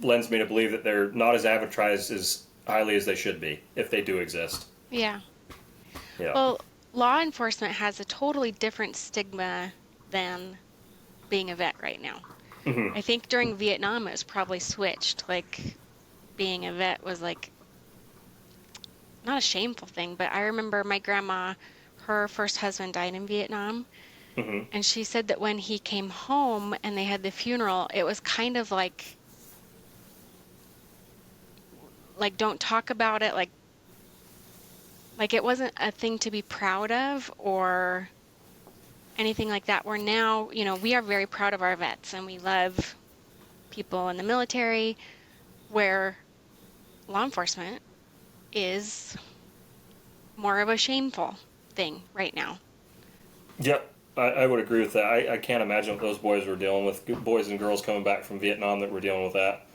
lends me to believe that they're not as advertised as highly as they should be, if they do exist. Yeah. Yeah. Well, law enforcement has a totally different stigma than being a vet right now. I think during Vietnam it was probably switched. Like, being a vet was like not a shameful thing, but I remember my grandma, her first husband died in Vietnam, and she said that when he came home and they had the funeral, it was kind of like don't talk about it, like it wasn't a thing to be proud of or anything like that. Where now, we are very proud of our vets and we love people in the military, where law enforcement is more of a shameful thing right now. Yep, I would agree with that. I can't imagine what those boys were dealing with, boys and girls coming back from Vietnam that were dealing with that.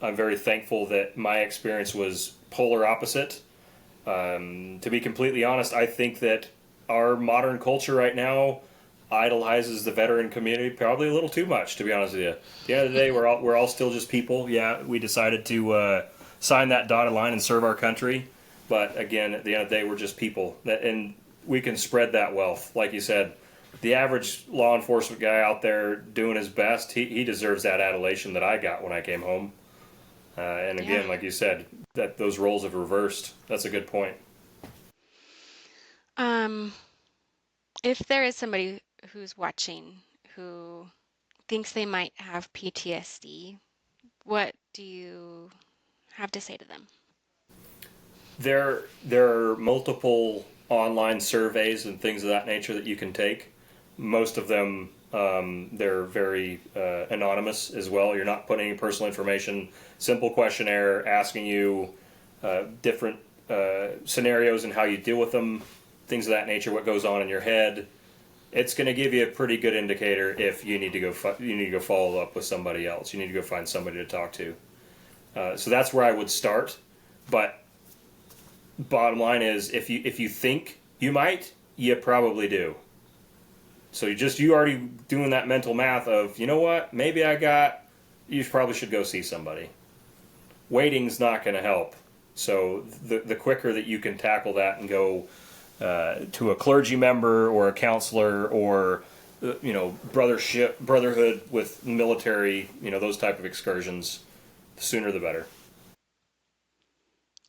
I'm very thankful that my experience was polar opposite. To be completely honest, I think that our modern culture right now idolizes the veteran community probably a little too much, to be honest with you. At the end of the day, we're all still just people. Yeah, we decided to sign that dotted line and serve our country. But again, at the end of the day, we're just people. And we can spread that wealth. Like you said, the average law enforcement guy out there doing his best, he deserves that adulation that I got when I came home. And again, Yeah. like you said, that those roles have reversed. That's a good point. Um, if there is somebody who's watching who thinks they might have PTSD, what do you have to say to them? There are multiple online surveys and things of that nature that you can take. Most of them, they're very anonymous as well. You're not putting any personal information. Simple questionnaire asking you different scenarios and how you deal with them, things of that nature. What goes on in your head. It's going to give you a pretty good indicator if you need to go follow up with somebody else. You need to go find somebody to talk to. So that's where I would start. But bottom line is, if you think you might, you probably do. So you already doing that mental math of, you know what, maybe you probably should go see somebody. Waiting's not going to help. So the quicker that you can tackle that and go to a clergy member or a counselor or brotherhood with military, those type of excursions, the sooner the better.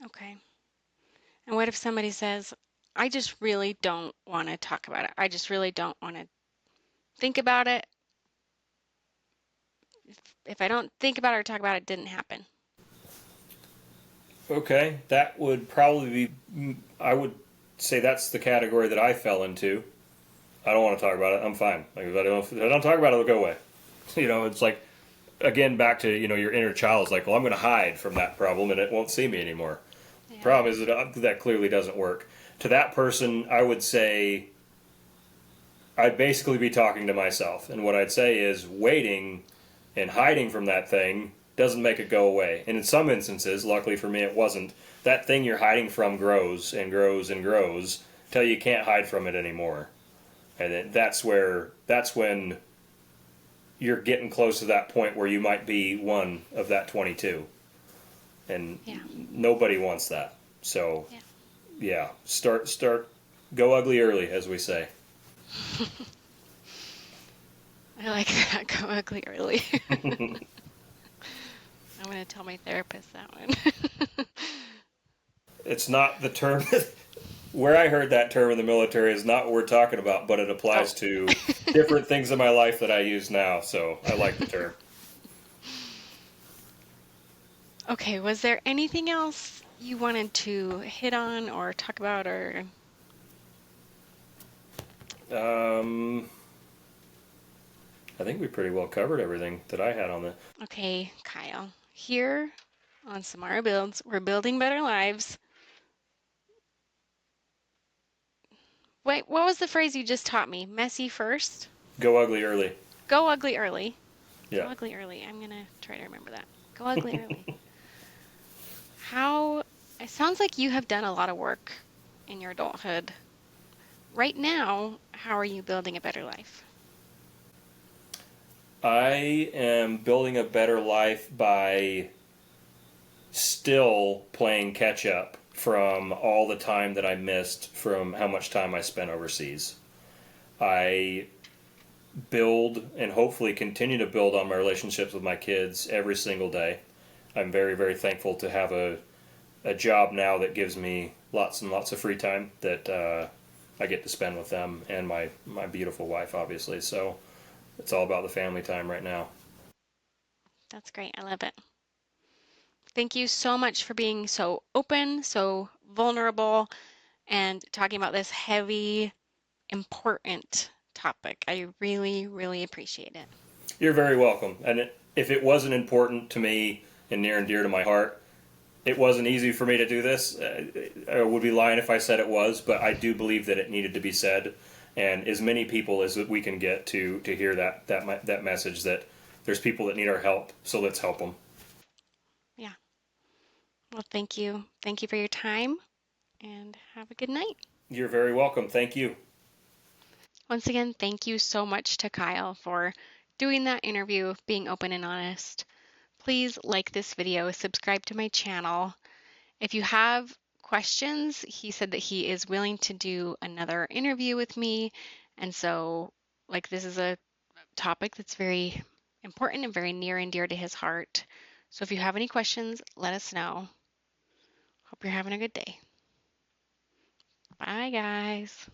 Okay. And what if somebody says, I just really don't want to talk about it. I just really don't want to think about it. If I don't think about it or talk about it, it didn't happen. Okay, that would probably be, I would say that's the category that I fell into. I don't want to talk about it. I'm fine. Like, if I don't talk about it, it'll go away. It's like, again, back to, your inner child is like, well, I'm going to hide from that problem and it won't see me anymore. Yeah. Problem is that clearly doesn't work. To that person, I would say, I'd basically be talking to myself. And what I'd say is waiting and hiding from that thing doesn't make it go away. And in some instances, luckily for me, it wasn't. That thing you're hiding from grows and grows and grows till you can't hide from it anymore. And then that's when you're getting close to that point where you might be one of that 22. And nobody wants that. So, yeah, start, go ugly early, as we say. I like that. Go ugly early. I'm going to tell my therapist that one. It's not the term. Where I heard that term in the military is not what we're talking about, but it Oh. applies to different things in my life that I use now. So I like the term. Okay, was there anything else you wanted to hit on or talk about or Um, I think we pretty well covered everything that I had on the. okay, Kyle. Here on Samara Builds, we're building better lives. Wait, what was the phrase you just taught me? Messy first? Go ugly early. Go ugly early. Go Yeah. ugly early. I'm gonna try to remember that. Go ugly early. How, it sounds like you have done a lot of work in your adulthood. Right now, how are you building a better life? I am building a better life by still playing catch up from all the time that I missed from how much time I spent overseas. I build and hopefully continue to build on my relationships with my kids every single day. I'm very, very thankful to have a job now that gives me lots and lots of free time that I get to spend with them and my beautiful wife, obviously. So it's all about the family time right now. That's great. I love it. Thank you so much for being so open, so vulnerable, and talking about this heavy, important topic. I really, really appreciate it. You're very welcome. And if it wasn't important to me and near and dear to my heart, it wasn't easy for me to do this. I would be lying if I said it was, but I do believe that it needed to be said, and as many people as we can get to hear that message that there's people that need our help, so let's help them. Yeah. Well, thank you. Thank you for your time and have a good night. You're very welcome. Thank you. Once again, thank you so much to Kyle for doing that interview, being open and honest. Please like this video, subscribe to my channel. If you have questions, he said that he is willing to do another interview with me. And so, like, this is a topic that's very important and very near and dear to his heart. So, if you have any questions, let us know. Hope you're having a good day. Bye, guys.